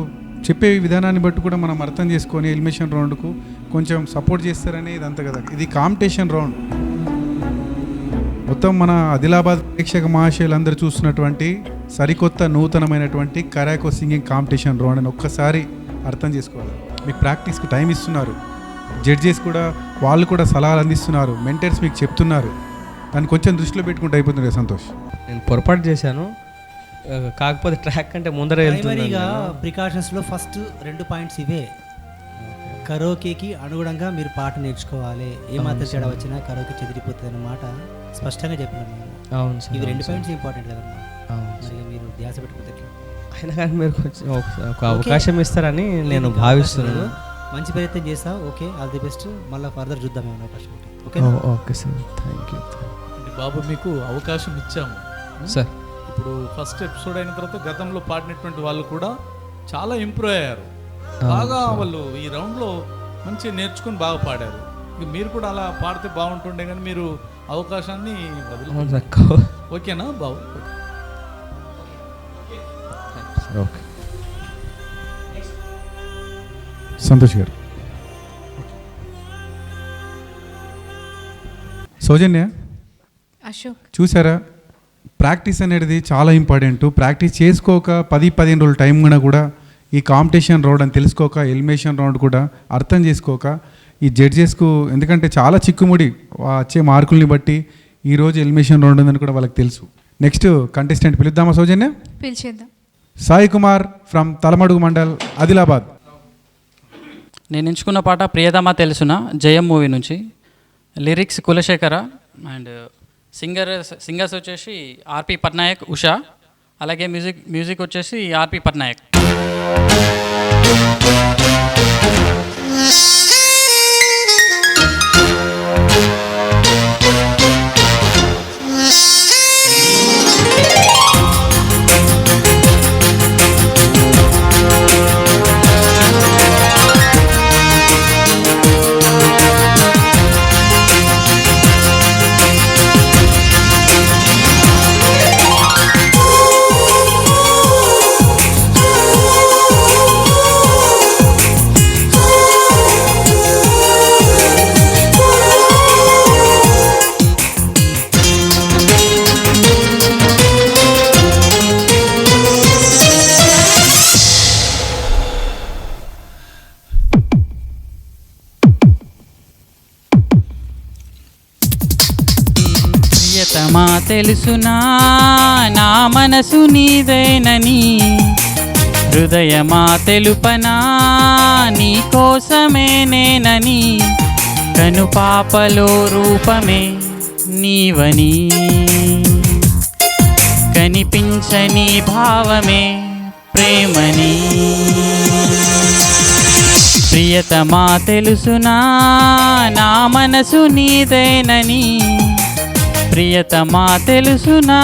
చెప్పే విధానాన్ని బట్టి కూడా మనం అర్థం చేసుకొని ఎలిమినేషన్ రౌండ్కు కొంచెం సపోర్ట్ చేస్తారని ఇదంతా కదా. ఇది కాంపిటీషన్ రౌండ్. మొత్తం మన ఆదిలాబాద్ ప్రేక్షక మహాశయులందరూ చూస్తున్నటువంటి సరికొత్త నూతనమైనటువంటి కరాకో సింగింగ్ కాంపిటీషన్ రౌండ్ అని ఒక్కసారి అర్థం చేసుకోవాలి. మీకు ప్రాక్టీస్కి టైం ఇస్తున్నారు, జడ్జెస్ కూడా వాళ్ళు కూడా సలహాలు అందిస్తున్నారు, మెంటర్స్ మీకు చెప్తున్నారు. దాన్ని కొంచెం దృష్టిలో పెట్టుకుంటే అయిపోతుంది సంతోష్. నేను పొరపాటు చేశాను, కాకపోతే ట్రాక్ అంటే ముందర ప్రైమరీగా ప్రికాషన్స్లో ఫస్ట్ 2 పాయింట్స్ ఇవే. కరోకేకి అనుగుణంగా మీరు పాట నేర్చుకోవాలి, ఏమాత్రం తేడా వచ్చినా కరోకే చెదిరిపోతుంది అన్నమాట స్పష్టంగా చెప్పినాను. అవును సార్, ఇవి 2 పాయింట్స్ ఇంపార్టెంట్ కదమ్మా. మరి మీరు ధ్యాస పెట్టుకుంటే అయినా కానీ మీరు కొంచెం ఒక అవకాశం ఇస్తారని నేను భావిస్తున్నాను. మంచి ప్రయత్నం చేస్తా. Okay, all the best. మళ్ళీ ఫర్దర్ చూద్దాం ఏమైనా అవకాశం ఉంటే. Okay okay sir, thank you. బాబు మీకు అవకాశం ఇచ్చాము సార్. ఇప్పుడు ఫస్ట్ ఎపిసోడ్ అయిన తర్వాత గతంలో పాడినటువంటి వాళ్ళు కూడా చాలా ఇంప్రూవ్ అయ్యారు. బాగా వాళ్ళు ఈ రౌండ్లో మంచిగా నేర్చుకుని బాగా పాడారు. ఇక మీరు కూడా అలా పాడితే బాగుంటుండే, కానీ మీరు అవకాశాన్ని వదిలేదు. ఓకేనా బాబు? ఓకే సంతోష్ గారు. సౌజన్య, అశోక్, చూసారా, ప్రాక్టీస్ అనేది చాలా ఇంపార్టెంట్. ప్రాక్టీస్ చేసుకోక 10-15 రోజుల టైం కూడా ఈ కాంపిటీషన్ రౌండ్ అని తెలుసుకోక, ఎలిమినేషన్ రౌండ్ కూడా అర్థం చేసుకోక ఈ జడ్జెస్కు, ఎందుకంటే చాలా చిక్కుముడి వచ్చే మార్కుల్ని బట్టి ఈరోజు ఎలిమినేషన్ రౌండ్ ఉందని కూడా వాళ్ళకి తెలుసు. నెక్స్ట్ కంటెస్టెంట్ పిలుద్దామా సౌజన్య? పిలిచేద్దాం. సాయి కుమార్ ఫ్రమ్ తలమడుగు మండల్, ఆదిలాబాద్. నేను ఎంచుకున్న పాట ప్రియతమా తెలుసునా, జయం మూవీ నుంచి. లిరిక్స్ కులశేఖర అండ్ సింగర్స్ వచ్చేసి ఆర్పి పట్నాయక్, ఉషా. అలాగే మ్యూజిక్ వచ్చేసి ఆర్పి పట్నాయక్. ప్రియతమా తెలుసునా, నా మనసు నీదేనని, హృదయమా తెలుపనా, నీ కోసమే నేనని, కనుపాపలో రూపమే నీవని, కనిపించని భావమే ప్రేమని. ప్రియతమా తెలుసునా, నా మనసు నీదేనని, ప్రియతమా తెలుసునా.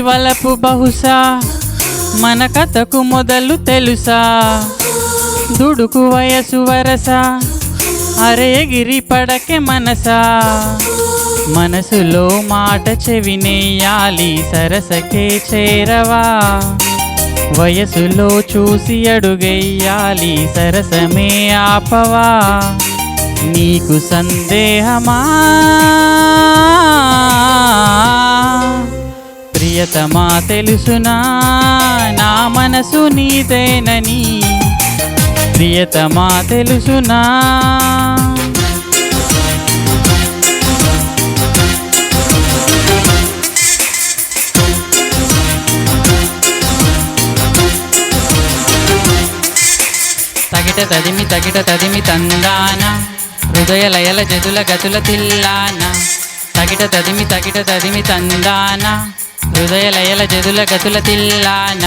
వలపు బహుశా మన కథకు మొదలు తెలుసా దుడుకు వయసు వరస అరే గిరి పడకే మనసా మనసులో మాట చెవినేయాలి సరసకే చేరవా వయసులో చూసి అడుగెయ్యాలి సరసమే ఆపవా నీకు సందేహమా ప్రియతమా తెలుసునా నా మనసు నీదేనని ప్రియతమా తెలుసునా తగిట తదిమి తందాన హృదయ లయల జదుల గతుల తిల్లాన తగిట తదిమి తందాన హృదయ లయల జదుల గతుల తిల్లాన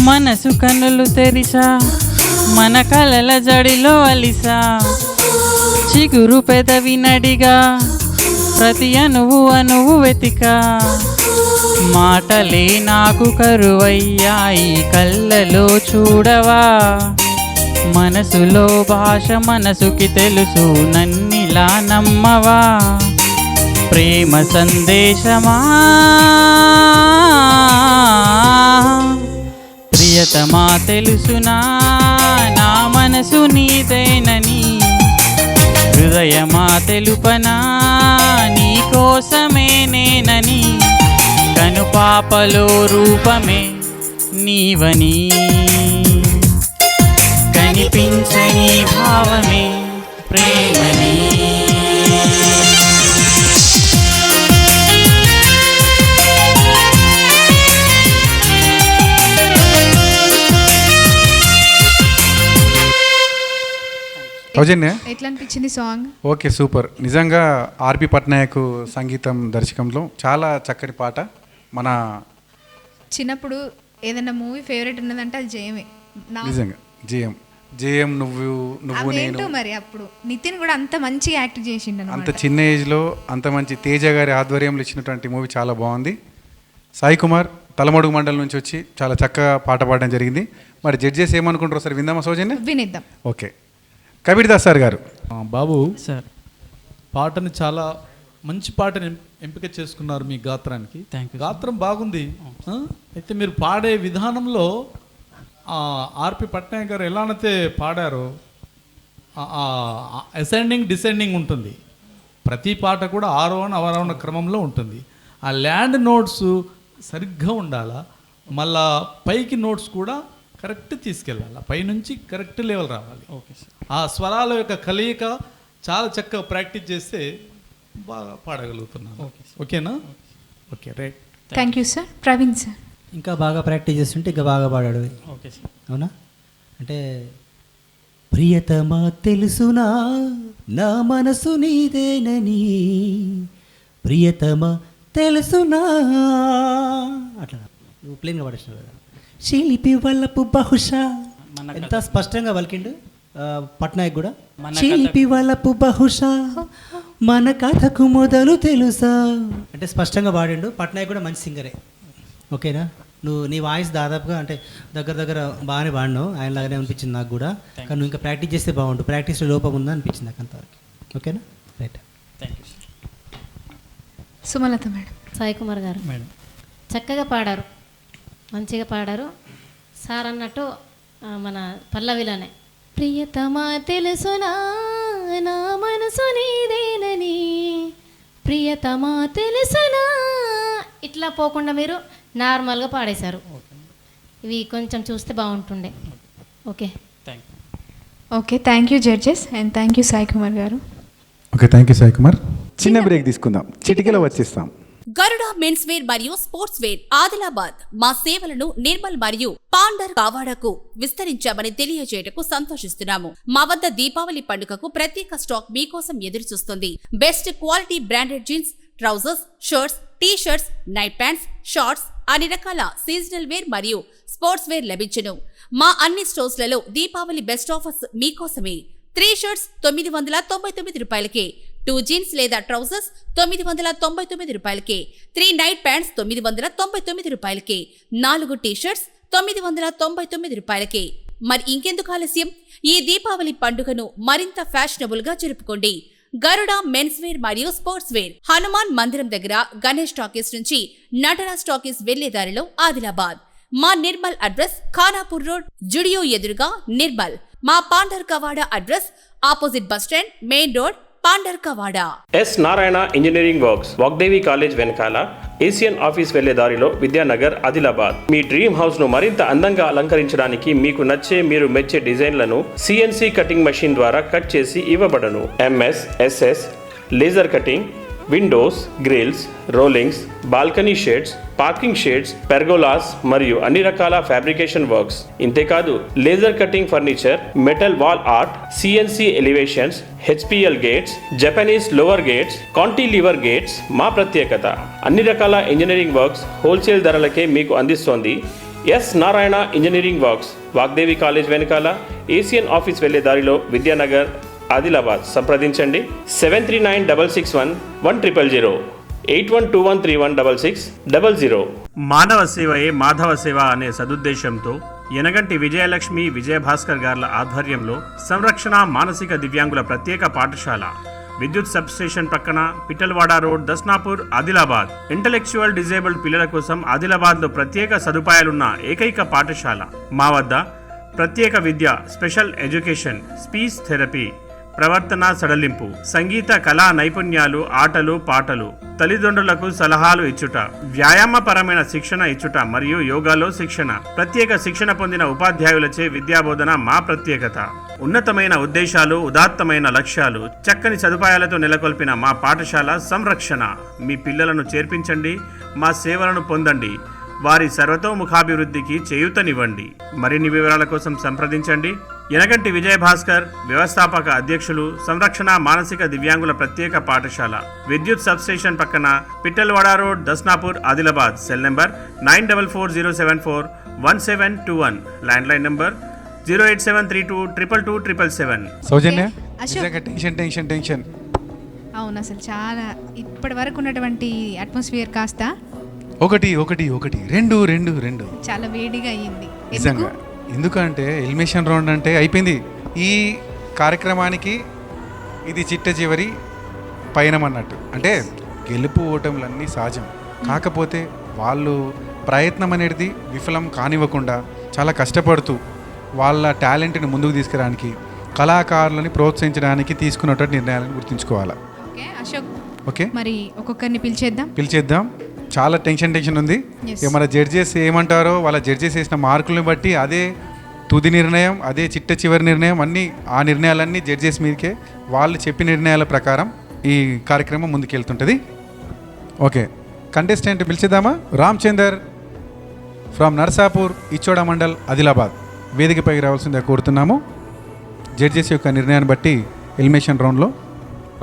మనసు కన్నులు తెరిసా మన కలల జడిలో అలిసా చిగురు పెదవి నడిగా ప్రతి అణువు వెతికా మాటలే నాకు కరువయ్యాయి కళ్ళలో చూడవా మనసులో భాష మనసుకి తెలుసు నన్నిలా నమ్మవా ప్రేమ సందేశమా ప్రియతమా తెలుసునా నా మనసు నీదేనని హృదయమా తెలుపనా నీ కోసమే నేనని కనుపాపలో రూపమే నీవని కనిపించని భావమే ప్రేమని సౌజన్య ఎట్లా అనిపించింది సాంగ్? Okay, super. నిజంగా ఆర్పి పట్నాయక్ సంగీతం దర్శకంలో చాలా చక్కని పాట. మన చిన్నప్పుడు ఏదైనా మూవీ ఫేవరెట్ ఉన్నదంటే అది జయమే. నిజంగా జేఎం నువ్వు నేను. మరి అప్పుడు నితిన్ కూడా అంత మంచిగా యాక్ట్ చేసిండు. అంత చిన్న ఏజ్లో అంత మంచి తేజ గారి ఆధ్వర్యంలో ఇచ్చినటువంటి మూవీ చాలా బాగుంది. సాయి కుమార్ తలమడుగు మండలం నుంచి వచ్చి చాలా చక్కగా పాట పాడడం జరిగింది. మరి జడ్జెస్ ఏమనుకుంటారో సరే విందామా సౌజన్య? వినిద్దాం. ఓకే, కబీర్ దాస్ సార్ గారు. బాబు సార్, పాటను చాలా మంచి పాటను ఎంపిక చేసుకున్నారు మీ గాత్రానికి. గాత్రం బాగుంది. అయితే మీరు పాడే విధానంలో ఆర్పి పట్నాయక్ గారు ఎలానైతే పాడారో అసెండింగ్ డిసెండింగ్ ఉంటుంది. ప్రతి పాట కూడా ఆరోహణ అవరోహణ క్రమంలో ఉంటుంది. ఆ ల్యాండ్ నోట్స్ సరిగ్గా ఉండాలా, మళ్ళా పైకి నోట్స్ కూడా కరెక్ట్ తీసుకెళ్ళాలి, పైనుంచి కరెక్ట్ లెవెల్ రావాలి. Okay sir. ఆ స్వరాల యొక్క కలయిక చాలా చక్కగా ప్రాక్టీస్ చేస్తే బాగా పాడగలుగుతున్నాను. ఓకేనా? Okay, right. Thank you sir. Praveen sir. ఇంకా బాగా ప్రాక్టీస్ చేస్తుంటే ఇంకా బాగా పాడాడు. Okay sir. అవునా? అంటే ప్రియతమా తెలుసునా నా మనసు నీదేనని, ప్రియతమా తెలుసునా, అట్లా నువ్వు ప్లేన్గా పాడేసినావు కదా. శిల్పి వల్లపు బహుశా, ఎంత స్పష్టంగా పలికిండు పట్నాయక్ కూడా. శిల్పి వల్లపు బహుశా మన కథకు మొదలు తెలుసా, అంటే స్పష్టంగా పాడిండు. పట్నాయక్ కూడా మంచి సింగరే. ఓకేనా? నువ్వు నీ వాయిస్ దాదాపుగా అంటే దగ్గర బాగానే పాడినావు, ఆయనలాగానే అనిపించింది నాకు కూడా. కానీ నువ్వు ఇంకా ప్రాక్టీస్ చేస్తే బాగుండు. ప్రాక్టీస్లో లోపం ఉందా అనిపించింది నాకు అంతవరకు. ఓకేనా? Right. Thank you. Sumalatha madam. Sai Kumar గారు మేడం చక్కగా పాడారు, మంచిగా పాడారు సార్ అన్నట్టు. మన పల్లవిలోనే ప్రియతమా తెలుసునా నా మనసు నీదేనని, ప్రియతమా తెలుసునా, ఇట్లా పోకుండా మీరు నార్మల్గా పాడేశారు. ఇవి కొంచెం చూస్తే బాగుంటుండే. Okay, thank you. Okay, thank you judges and thank you Sai Kumar garu. Okay, thank you Sai Kumar. చిన్న బ్రేక్ తీసుకుందాం, చిటికెలో వచ్చేస్తాం. గరుడ మెన్స్ వేర్ మరియు స్పోర్ట్స్ వేర్ ఆదిలాబాద్ మా సేవలను నిర్మల్ మరియు పాండర్ కావాడకు విస్తరించామని తెలియజేయటకు సంతోషిస్తున్నాము. మా వద్ద దీపావళి పండుగకు ప్రత్యేక స్టాక్ మీకోసం ఎదురుచూస్తుంది. Best quality branded jeans, trousers, shirts, T shirts, night pants, shorts, అన్ని రకాల సీజనల్ వేర్ మరియు స్పోర్ట్స్ వేర్ లభించును. మా అన్ని స్టోర్స్లలో దీపావళి బెస్ట్ ఆఫర్స్ మీకోసమే. 3 షర్ట్స్ 999 రూపాయలకే, 2 జీన్స్ లేదా ట్రౌజర్స్ 999 రూపాయలకే, 3 నైట్ ప్యాంట్స్ 999 రూపాయలకే, 4 టీ షర్ట్స్ 999 రూపాయలకే. మరి ఇంకెందుకు ఆలస్యం? ఈ దీపావళి పండుగను మరింత ఫ్యాషనబుల్ గా జరుపుకోండి. గరుడ మెన్స్ వేర్ మరియు స్పోర్ట్స్ వేర్, హనుమాన్ మందిరం దగ్గర, గణేష్ టాకీస్ నుంచి నటరాజ్ టాకీస్ వెళ్లే దారిలో ఆదిలాబాద్. మా నిర్మల్ అడ్రస్ ఖానాపూర్ రోడ్, జుడియో ఎదురుగా నిర్మల్. మా Pandharkawada address opposite bus stand, main road, Pandharkawada. S Narayana engineering works, Vagdevi college వెనకాల, ఏసియన్ ఆఫీస్ వెళ్లే దారిలో, విద్యానగర్, ఆదిలాబాద్. మీ డ్రీమ్ హౌస్ ను మరింత అందంగా అలంకరించడానికి మీకు నచ్చే, మీరు మెచ్చే డిజైన్లను సిఎన్సి కటింగ్ మెషిన్ ద్వారా కట్ చేసి ఇవ్వబడను. MS, SS, laser cutting, windows, grills, rollings, balcony shades, parking shades, pergolas మరియు అన్ని రకాల ఫ్యాబ్రికేషన్ వర్క్స్. ఇంతేకాదు laser cutting furniture, metal wall art, CNC elevations, HPL gates, Japanese louver gates, cantilever gates మా ప్రత్యేకత. అన్ని రకాల ఇంజనీరింగ్ వర్క్స్ హోల్సేల్ ధరలకే మీకు అందిస్తోంది S Narayana engineering works, Vagdevi college వెనకాల, ఏసియన్ ఆఫీస్ వెళ్లే దారిలో, విద్యానగర్, ఆదిలాబాద్. సంప్రదించండి 73961100, 8121316600. మానవ సేవయే మాధవ సేవ అనే సదుద్దేశంతో యనగంటి విజయలక్ష్మి, విజయభాస్కర్ గార్ల ఆధ్వర్యంలో సంరక్షణ మానసిక దివ్యాంగుల ప్రత్యేక పాఠశాల, విద్యుత్ సబ్ స్టేషన్ పక్కన, Pittalwada road, Dasnapur, Adilabad. Intellectual disabled పిల్లల కోసం ఆదిలాబాద్లో ప్రత్యేక సదుపాయాలున్న ఏకైక పాఠశాల. మా వద్ద ప్రత్యేక విద్య, స్పెషల్ ఎడ్యుకేషన్, స్పీచ్ థెరపీ, ప్రవర్తన సడలింపు, సంగీత కళా నైపుణ్యాలు, ఆటలు పాటలు, తల్లిదండ్రులకు సలహాలు ఇచ్చుట, వ్యాయామపరమైన శిక్షణ ఇచ్చుట మరియు యోగాలో శిక్షణ. ప్రత్యేక శిక్షణ పొందిన ఉపాధ్యాయులచే విద్యాబోధన మా ప్రత్యేకత. ఉన్నతమైన ఉద్దేశాలు, ఉదాత్తమైన లక్ష్యాలు, చక్కని సదుపాయాలతో నెలకొల్పిన మా పాఠశాల సంరక్షణ. మీ పిల్లలను చేర్పించండి, మా సేవలను పొందండి, వారి సర్వతోముఖాభివృద్ధికి చేయూతనివ్వండి. మరిన్ని వివరాల కోసం సంప్రదించండి యనగంటి విజయభాస్కర్, వ్యవస్థాపక అధ్యక్షులు, సంరక్షణ మానసిక దివ్యాంగుల ప్రత్యేక పాఠశాల, విద్యుత్ సబ్ స్టేషన్ పక్కన, Pittalwada road, Dasnapur, Adilabad. Cell number 9440741721, landline number 08732227777. Soujanya, Ashok. Tension. అవును, అసలు చాలా ఇప్పటి వరకు ఉన్నటువంటి అట్మాస్ఫియర్ కాస్త ఒకటి 2 చాలా వేడిగా అయ్యింది. నిజంగా. ఎందుకంటే ఎలిమినేషన్ రౌండ్ అంటే అయిపోయింది. ఈ కార్యక్రమానికి ఇది చిట్ట చివరి పయనం అన్నట్టు. అంటే గెలుపు ఓటములన్నీ సహజం, కాకపోతే వాళ్ళు ప్రయత్నం అనేది విఫలం కానివ్వకుండా చాలా కష్టపడుతూ వాళ్ళ టాలెంట్ని ముందుకు తీసుకురావడానికి, కళాకారులని ప్రోత్సహించడానికి తీసుకున్నటువంటి నిర్ణయాలను గుర్తుంచుకోవాలి. ఓకే అశోక్, ఓకే మరి ఒక్కొక్కరిని పిలిచేద్దాం. చాలా టెన్షన్ ఉంది. మన జడ్జెస్ ఏమంటారో, వాళ్ళ జడ్జెస్ వేసిన మార్కులను బట్టి అదే తుది నిర్ణయం, అదే చిట్ట చివరి నిర్ణయం, అన్నీ ఆ నిర్ణయాలన్నీ జడ్జెస్ మీదకే. వాళ్ళు చెప్పిన నిర్ణయాల ప్రకారం ఈ కార్యక్రమం ముందుకెళ్తుంటుంది. ఓకే, కంటెస్టెంట్ పిలిచేద్దామా? రామచందర్ ఫ్రమ్ నర్సాపూర్, ఇచ్చోడ మండల్, ఆదిలాబాద్. వేదికపైకి రావాల్సిందిగా కోరుతున్నాము. జడ్జెస్ యొక్క నిర్ణయాన్ని బట్టి ఎలిమినేషన్ రౌండ్లో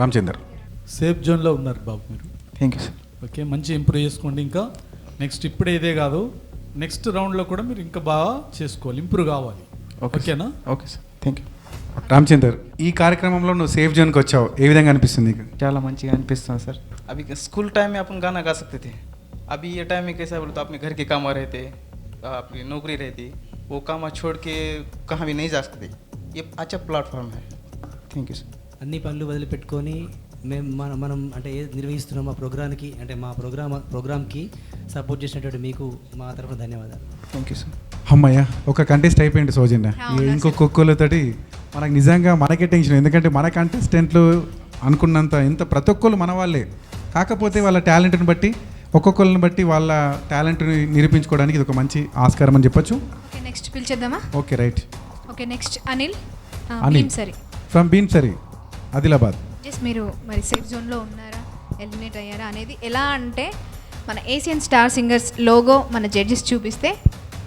రామచందర్. సేఫ్ జోన్లో ఉన్నారు బాబు మీరు. Thank you sir. ఓకే, మంచి ఇంప్రూవ్ చేసుకోండి. ఇంకా నెక్స్ట్ ఇప్పుడే ఇదే కాదు, నెక్స్ట్ రౌండ్లో కూడా మీరు ఇంకా బాగా చేసుకోవాలి, ఇంప్రూవ్ కావాలి. ఓకేనా? Okay sir, thank you. Ramachandar, ఈ కార్యక్రమంలో నువ్వు సేఫ్ జోన్కి వచ్చావు, ఏ విధంగా అనిపిస్తుంది నీకు? చాలా మంచిగా అనిపిస్తుంది सर. अभी स्कूल टाइम में अपन गाना गा सकते थे, अभी ये टाइम में कैसा बोले तो अपने घर के काम रहते, आपकी नौकरी रहती, वो काम छोड़ के कहाँ भी नहीं जा सकते. ये अच्छा प्लेटफॉर्म है. Thank you sir. అన్ని పనులు వదిలిపెట్టుకొని మనం అంటే ఏది నిర్వహిస్తున్నాం మా ప్రోగ్రామ్కి, అంటే మా ప్రోగ్రామ్కి సపోర్ట్ చేసినటువంటి మీకు మా తరఫున ధన్యవాదాలు. Thank you sir. అమ్మయ్య, ఒక కంటెస్ట్ అయిపోయింది సౌజన్య. ఇంకొకళ్ళతోటి మనకు నిజంగా మనకే టెన్షన్, ఎందుకంటే మన కంటెస్టెంట్లు అనుకున్నంత ఎంత ప్రతి ఒక్కళ్ళు మన వాళ్ళే, కాకపోతే వాళ్ళ టాలెంట్ని బట్టి ఒక్కొక్కరిని బట్టి వాళ్ళ టాలెంట్ని నిరూపించుకోవడానికి ఇది ఒక మంచి ఆస్కారం అని చెప్పొచ్చు. ఓకే, నెక్స్ట్ పిలిచేద్దామా? Okay, right. Okay, next Anil Bhimsari from Bhimsari, Adilabad. మీరు మరి సేఫ్ జోన్లో ఉన్నారా? ఎలిమినేట్ అయ్యారా అనేది ఎలా అంటే మన ఏషియన్ స్టార్ సింగర్స్ లోగో మన జడ్జెస్ చూపిస్తే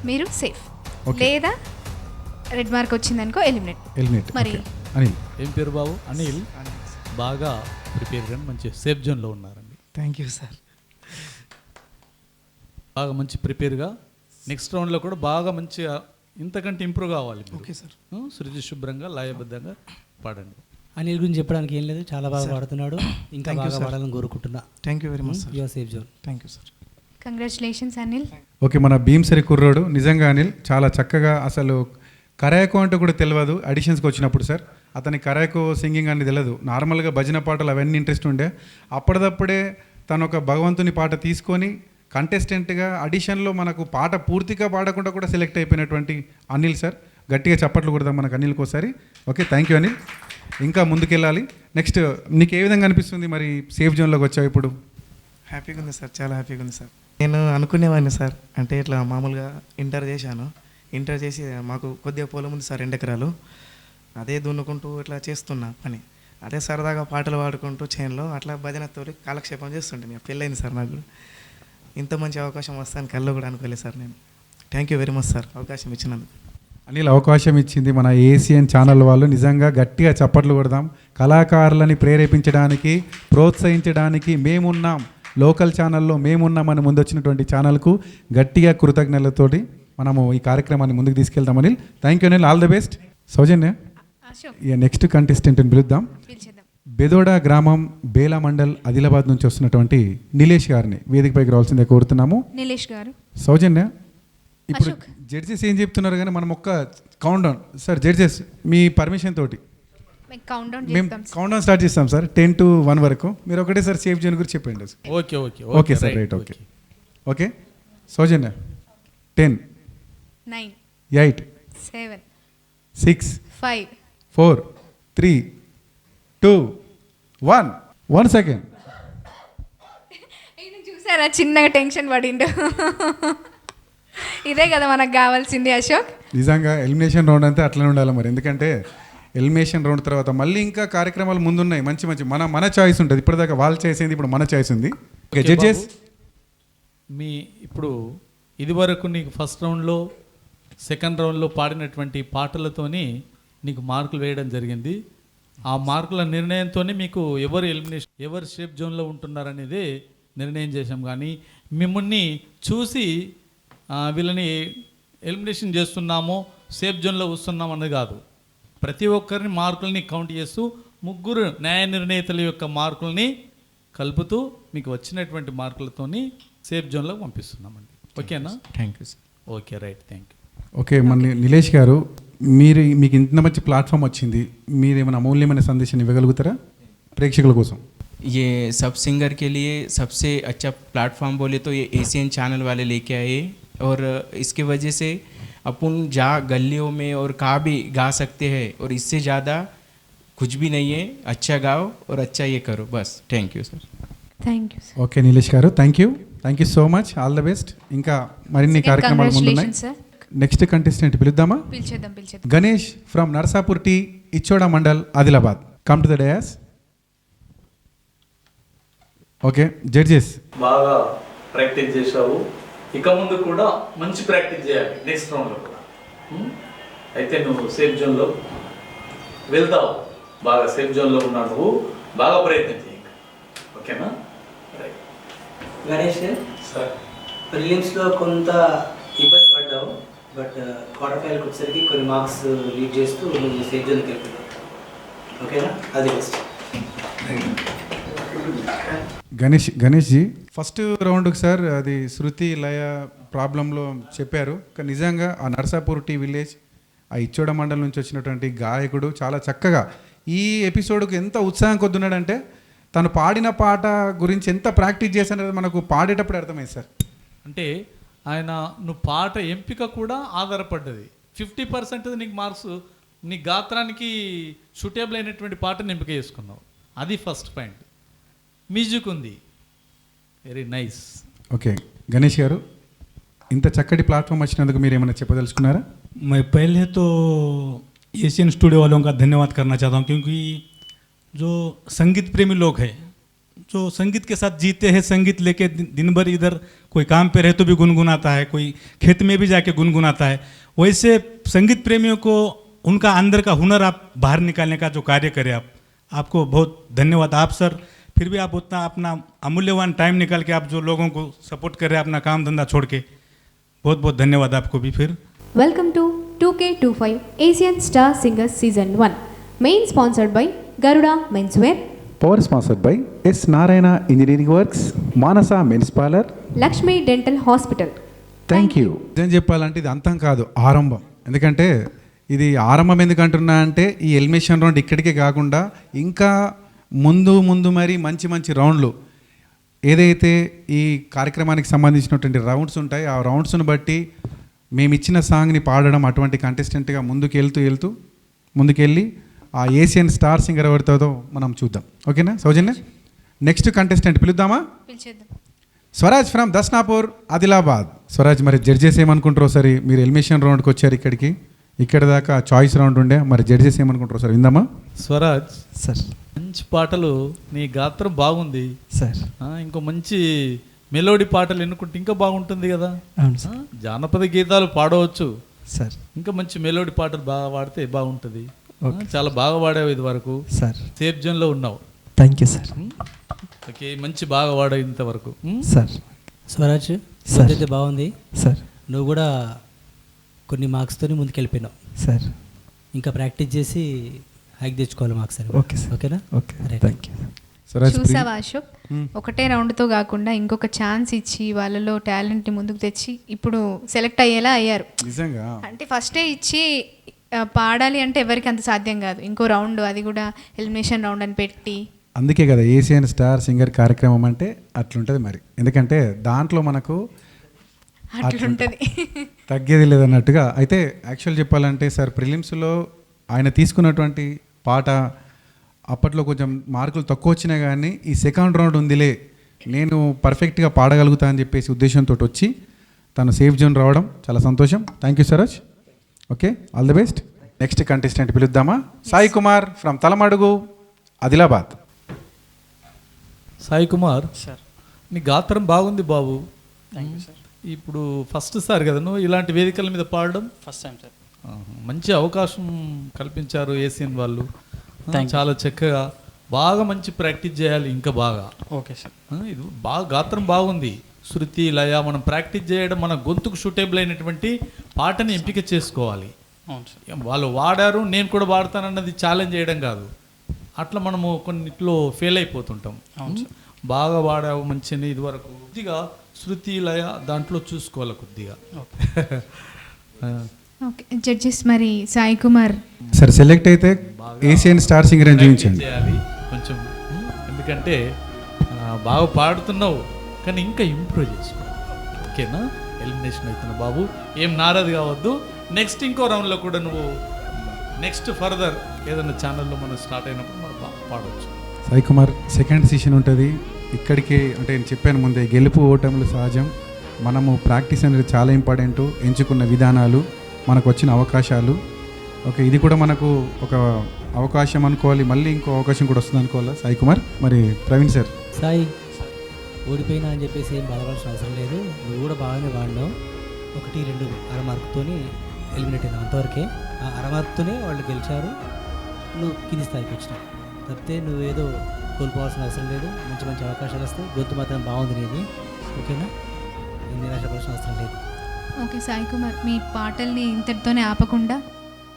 మీరు సేఫ్, లేదా రెడ్ మార్క్ వచ్చిందనుకో ఎలిమినేట్. మరి అనిల్ ఏం పేరు బాబు? అనిల్ బాగా ప్రిపేర్ కానీ మంచి సేఫ్ జోన్లో ఉన్నారండి. Thank you sir. బాగా మంచి ప్రిపేర్గా నెక్స్ట్ రౌండ్లో కూడా బాగా మంచిగా ఇంతకంటే ఇంప్రూవ్ కావాలి. Okay sir. శృతి శుభ్రంగా లయబద్ధంగా పాడండి. అనిల్ గురించి చెప్పడానికి ఏం లేదు, చాలా బాగా పాడుతున్నాడు, ఇంకా బాగా పాడాలని కోరుకుంటున్నా. Thank you very much sir. Your safe zone. Thank you sir. Congratulations Anil. Okay, మన భీమ్సరి కుర్రోడు నిజంగా అనిల్ చాలా చక్కగా, అసలు కరాయకో అంటే కూడా తెలియదు అడిషన్స్కి వచ్చినప్పుడు సార్. అతని కరాయకో సింగింగ్ అనేది తెలియదు, నార్మల్గా భజన పాటలు అవన్నీ ఇంట్రెస్ట్ ఉండే. అప్పటిదప్పుడే తను ఒక భగవంతుని పాట తీసుకొని కంటెస్టెంట్గా అడిషన్లో మనకు పాట పూర్తిగా పాడకుండా కూడా సెలెక్ట్ అయిపోయినటువంటి అనిల్ సార్. గట్టిగా చప్పట్లు కొడదాం మనకు అనిల్కి ఒకసారి. Okay, thank you Anil. ఇంకా ముందుకెళ్ళాలి. నెక్స్ట్ నీకు ఏ విధంగా అనిపిస్తుంది మరి సేఫ్ జోన్లోకి వచ్చావు ఇప్పుడు? హ్యాపీగా ఉంది సార్, చాలా హ్యాపీగా ఉంది సార్. నేను అనుకునేవాడిని సార్, అంటే ఇట్లా మామూలుగా ఇంటర్ చేశాను. ఇంటర్ చేసి మాకు కొద్దిగా పొలం ఉంది సార్, 2 ఎకరాలు. అదే దున్నుకుంటూ ఇట్లా చేస్తున్నా పని. అదే సరదాగా పాటలు పాడుకుంటూ చైన్లో అట్లా భజనతో కాలక్షేపం చేస్తుంటే నేను పెళ్ళైంది సార్. నాకు ఇంత మంచి అవకాశం వస్తాను కల్లో కూడా అనుకోలేదు సార్ నేను. Thank you very much sir అవకాశం ఇచ్చినందుకు. అనిల్ అవకాశం ఇచ్చింది మన ఏసియన్ ఛానల్ వాళ్ళు. నిజంగా గట్టిగా చప్పట్లు కొడదాం. కళాకారులని ప్రేరేపించడానికి, ప్రోత్సహించడానికి మేమున్నాం, లోకల్ ఛానల్లో మేమున్నామని ముందొచ్చినటువంటి ఛానల్కు గట్టిగా కృతజ్ఞతలతోటి మనము ఈ కార్యక్రమాన్ని ముందుకు తీసుకెళ్తాం Anil. Thank you Anil, all the best. Soujanya, ఇక నెక్స్ట్ కంటెస్టెంట్ని పిలుద్దాం. బెదోడ గ్రామం బేలా మండల్ ఆదిలాబాద్ నుంచి వస్తున్నటువంటి నిలేష్ గారిని వేదికపైకి రావాల్సిందే కోరుతున్నాము. నిలేష్ గారు. సౌజన్య, ఇప్పుడు జడ్జెస్ ఏం చెప్తున్నారు కానీ మనం ఒక్క కౌంట్ డౌన్ సార్, జడ్జెస్ మీ పర్మిషన్ తోటి మేము కౌంట్ డౌన్ స్టార్ట్ చేస్తాం సార్ 10 to 1 వరకు. మీరు ఒకటే సార్ సేఫ్ జోన్ గురించి చెప్పండి. Okay okay okay sir, right. Okay okay Soujanya, 10 9 8 7 6 5 4 3 2 1 second. చూసారా చిన్నగా టెన్షన్ పడిండు. ఇదే కదా మనకు కావాల్సింది అశోక్. నిజంగా ఎలిమినేషన్ రౌండ్ అంతే అట్లనే ఉండాలి మరి, ఎందుకంటే ఎలిమినేషన్ రౌండ్ తర్వాత మళ్ళీ ఇంకా కార్యక్రమాలు ముందున్నాయి మంచి మంచి. మన చాయిస్ ఉంటుంది. ఇప్పటిదాకా వాళ్ళ చాయిస్ అయింది, ఇప్పుడు మన చాయిస్ ఉంది. ఓకే జడ్జెస్, మీ ఇప్పుడు ఇదివరకు నీకు ఫస్ట్ రౌండ్లో సెకండ్ రౌండ్లో పాడినటువంటి పాటలతోని నీకు మార్కులు వేయడం జరిగింది. ఆ మార్కుల నిర్ణయంతోనే మీకు ఎవరు ఎలిమినేషన్, ఎవరు సేఫ్ జోన్లో ఉంటున్నారనేది నిర్ణయం చేశాం. కానీ మిమ్మల్ని చూసి వీళ్ళని ఎలిమినేషన్ చేస్తున్నామో సేఫ్ జోన్లో వస్తున్నాం అన్నది కాదు. ప్రతి ఒక్కరిని మార్కులని కౌంట్ చేస్తూ 3 న్యాయ నిర్ణేతల యొక్క మార్కుల్ని కలుపుతూ మీకు వచ్చినటువంటి మార్కులతోని సేఫ్ జోన్లో పంపిస్తున్నామండి. ఓకేనా? Thank you sir. Okay right, thank you. Okay, మన నిలేష్ గారు, మీకు ఇంత మంచి ప్లాట్ఫామ్ వచ్చింది, మీరు ఏమైనా అమూల్యమైన సందేశాన్ని ఇవ్వగలుగుతారా ప్రేక్షకుల కోసం? ये सब सिंगर के लिए सबसे अच्छा प्लेटफॉर्म बोले तो ये एशियन चैनल वाले लेके आए, और इसके वजह से अपन गलियों में और कहाँ भी गा सकते हैं, और इससे ज़्यादा कुछ भी नहीं है. अच्छा गाओ और अच्छा ये करो, बस. Thank you sir. Thank you. Okay Nilesh garu, thank you so much, all the best. ఇంకా మరిన్ని కార్యక్రమాలు ముందున్నాయి. నెక్స్ట్ కంటెస్టెంట్ పిలుద్దామా? పిలిచేద్దాం. Ganesh from Narsapur T, Ichoda mandal, Adilabad. Come to the dais. Okay judges, బాగా ప్రాక్టీస్ చేసావు, ఇక ముందు కూడా మంచి ప్రాక్టీస్ చేయాలి నెక్స్ట్ రౌండ్లో కూడా. అయితే నువ్వు సేఫ్ జోన్లో వెళ్తావు, బాగా సేఫ్ జోన్లో ఉన్నావు, నువ్వు బాగా ప్రయత్నం చేయి. ఓకేనా? రైట్. గణేష్ సార్, ప్రిలిమ్స్లో కొంత ఇబ్బంది పడ్డావు, బట్ క్వార్టర్ ఫైనల్కి వచ్చేసరికి కొన్ని మార్క్స్ లీడ్ చేస్తూ నువ్వు సేఫ్ జోన్కి వెళ్తున్నావు. ఓకేనా? అది బెస్ట్. గణేష్ జీ, ఫస్ట్ రౌండ్కి సార్ అది శృతి లయ ప్రాబ్లంలో చెప్పారు, కానీ నిజంగా ఆ నర్సాపూర్ టీ విలేజ్, ఆ ఇచ్చోడ మండలం నుంచి వచ్చినటువంటి గాయకుడు చాలా చక్కగా ఈ ఎపిసోడ్కి ఎంత ఉత్సాహం కొద్దున్నాడంటే, తను పాడిన పాట గురించి ఎంత ప్రాక్టీస్ చేశాననేది మనకు పాడేటప్పుడు అర్థమైంది సార్. అంటే ఆయన నువ్వు పాట ఎంపిక కూడా ఆధారపడ్డది. 50% నీకు మార్క్స్ నీ గాత్రానికి సూటేబుల్ అయినటువంటి పాటను ఎంపిక చేసుకున్నావు, అది ఫస్ట్ పాయింట్. మ్యూజిక్ ఉంది, వెరీ నైస్. ఓకే గణేష్ గారు, ఇంత చక్కటి ప్లాట్ఫామ్ వచ్చినందుకు మీరు ఏమైనా చెప్పదలుచుకున్నారా? मैं पहले तो एशियन स्टूडियो वालों का धन्यवाद करना चाहता हूँ, क्योंकि जो संगीत प्रेमी लोग हैं, जो संगीत के साथ जीते हैं, संगीत लेके दिन भर इधर कोई काम पे रहे तो भी गुनगुनाता है, कोई खेत में भी जाके गुनगुनाता है, वैसे संगीत प्रेमियों को उनका अंदर का हुनर आप बाहर निकालने का जो कार्य करें आपको बहुत धन्यवाद। आप सर फिर भी आप उतना अपना अमूल्यवान टाइम निकाल के आप जो लोगों को सपोर्ट कर रहे हैं अपना काम धंधा छोड़ के, बहुत बहुत धन्यवाद आपको भी। फिर Welcome to 2K25 Asian Star Singers Season 1. Main sponsored by Garuda Menswear, power sponsored by S Narayana engineering works, Manasa men's parlour, Lakshmi Dental Hospital. Thank you. ఏం చెప్పాలంటే ఇది అంతం కాదు, ఆరంభం. ఎందుకంటే ఇది ఆరంభం ఎందుకంటున్నా అంటే ఈ ఎలిమినేషన్ రౌండ్ ఇక్కడికే కాకుండా ఇంకా ముందు మరి మంచి మంచి రౌండ్లు ఏదైతే ఈ కార్యక్రమానికి సంబంధించినటువంటి రౌండ్స్ ఉంటాయి, ఆ రౌండ్స్ను బట్టి మేము ఇచ్చిన సాంగ్ని పాడడం, అటువంటి కంటెస్టెంట్గా ముందుకెళ్ళి ఆ ఏషియన్ స్టార్ సింగర్ ఎవరితో మనం చూద్దాం. ఓకేనా సౌజన్య? నెక్స్ట్ కంటెస్టెంట్ పిలుద్దామా? స్వరాజ్ ఫ్రమ్ దస్నాపూర్, ఆదిలాబాద్. స్వరాజ్, మరి జడ్జెస్ ఏమనుకుంటారో సరే, మీరు ఎలిమినేషన్ రౌండ్కి వచ్చారు ఇక్కడ దాకా చాయిస్ రౌండ్ ఉండే, మరి జడ్జెస్ ఏమనుకుంటారో సార్ విందామా? స్వరాజ్ సార్, మంచి పాటలు, నీ గాత్రం బాగుంది సార్. ఇంకో మంచి మెలోడీ పాటలు ఎన్నుకుంటే ఇంకా బాగుంటుంది కదా. అవును సార్. జానపద గీతాలు పాడవచ్చు సార్, ఇంకా మంచి మెలోడీ పాటలు బాగా పాడితే బాగుంటుంది. చాలా బాగా పాడావు ఇది వరకు సార్. సేఫ్ జోన్లో ఉన్నావు. Thank you sir. ఓకే, మంచి బాగా పాడావు ఇంతవరకు సార్. స్వరాజ్ సార్ అయితే బాగుంది సార్. నువ్వు కూడా కొన్ని మార్క్స్తోని ముందుకెళ్ళిపోయినావు సార్. ఇంకా ప్రాక్టీస్ చేసి హైక్ తెచ్చుకోవాలి మార్క్స్ అని. Okay sir. ఓకేనా? Okay, thank you. చూసావా అశోక్, ఒకటే రౌండ్తో కాకుండా ఇంకొక ఛాన్స్ ఇచ్చి వాళ్ళలో టాలెంట్ని ముందుకు తెచ్చి ఇప్పుడు సెలెక్ట్ అయ్యేలా అయ్యారు. నిజంగా అంటే ఫస్టే ఇచ్చి పాడాలి అంటే ఎవరికి అంత సాధ్యం కాదు. ఇంకో రౌండ్, అది కూడా ఎలిమినేషన్ రౌండ్ అని పెట్టి. అందుకే కదా ఏషియన్ స్టార్ సింగర్ కార్యక్రమం అంటే అట్లుంటుంది మరి. ఎందుకంటే దాంట్లో మనకు అట్లుంటుంది, తగ్గేది లేదన్నట్టుగా. అయితే యాక్చువల్ చెప్పాలంటే సార్, ప్రిలిమ్స్లో ఆయన తీసుకున్నటువంటి పాట అప్పట్లో కొంచెం మార్కులు తక్కువ వచ్చినా కానీ ఈ సెకండ్ రౌండ్ ఉందిలే, నేను పర్ఫెక్ట్గా పాడగలుగుతా అని చెప్పేసి ఉద్దేశంతో వచ్చి తను సేఫ్ జోన్ రావడం చాలా సంతోషం. Thank you Swaraj. Okay, all the best. Next contestant పిలుద్దామా? సాయి కుమార్ ఫ్రమ్ తలమడుగు, ఆదిలాబాద్. సాయి కుమార్ సార్, నీ గాత్రం బాగుంది బాబు. Thank you sir. ఇప్పుడు ఫస్ట్ సార్ కదా నువ్వు ఇలాంటి వేదికల మీద పాడడం? First time sir. మంచి అవకాశం కల్పించారు ఏసియన్ వాళ్ళు. చాలా చక్కగా బాగా మంచి ప్రాక్టీస్ చేయాలి ఇంకా బాగా. Okay sir. ఇది బాగా గాత్రం బాగుంది, శృతి లయ మనం ప్రాక్టీస్ చేయడం, మన గొంతుకు సూటబుల్ అయినటువంటి పాటని ఎంపిక చేసుకోవాలి. అవును సార్. వాళ్ళు వాడారు నేను కూడా వాడతానన్నది ఛాలెంజ్ చేయడం కాదు, అట్లా మనము కొన్నిట్లో ఫెయిల్ అయిపోతుంటాం. అవును సార్. బాగా వాడావు మంచిని, ఇది వరకు కొద్దిగా శృతి లయ దాంట్లో చూసుకోవాలి కొద్దిగా. ఓకే జడ్జెస్, మరి సాయి కుమార్ సార్ సెలెక్ట్ అయితే ఏషియన్ స్టార్ సింగర్ అని చూపించండి చేయాలి కొంచెం. ఎందుకంటే బాగా పాడుతున్నావు కానీ ఇంకా ఇంప్రూవ్ చేసుకో. ఓకేనా? ఎలిమినేషన్ అవుతున్నా బాబు, ఏం నారాజు కావద్దు. నెక్స్ట్ ఇంకో రౌండ్లో కూడా నువ్వు నెక్స్ట్ ఫర్దర్ ఏదైనా ఛానల్లో మనం స్టార్ట్ అయినప్పుడు మనం పాడవచ్చు. సాయి కుమార్, సెకండ్ సెషన్ ఉంటుంది ఇక్కడికి. అంటే నేను చెప్పాను ముందే, గెలుపు ఓటములు సహజం, మనము ప్రాక్టీస్ అనేది చాలా ఇంపార్టెంట్, ఎంచుకున్న విధానాలు, మనకు వచ్చిన అవకాశాలు. ఓకే, ఇది కూడా మనకు ఒక అవకాశం అనుకోవాలి, మళ్ళీ ఇంకో అవకాశం కూడా వస్తుంది అనుకోవాలా సాయి కుమార్? మరి ప్రవీణ్ సార్. సాయి, ఓడిపోయినా అని చెప్పేసి ఏం బాధపడాల్సిన అవసరం లేదు, నువ్వు కూడా బాగానే వాడినావు. 1-2 అరమార్క్తోని ఎలిమినేట్ అయినావు, అంతవరకే. ఆ అరమార్క్తోనే వాళ్ళు గెలిచారు, నువ్వు కింది స్థాయికి వచ్చినావు. తప్పితే నువ్వేదో కోల్పోవాల్సిన అవసరం లేదు. మంచి మంచి అవకాశాలు వస్తాయి, గొంతు మాత్రం బాగుంది నీది. ఓకేనా? నిరాశపడాల్సిన అవసరం లేదు. ఓకే సాయి కుమార్, మీ పాటల్ని ఇంతటితోనే ఆపకుండా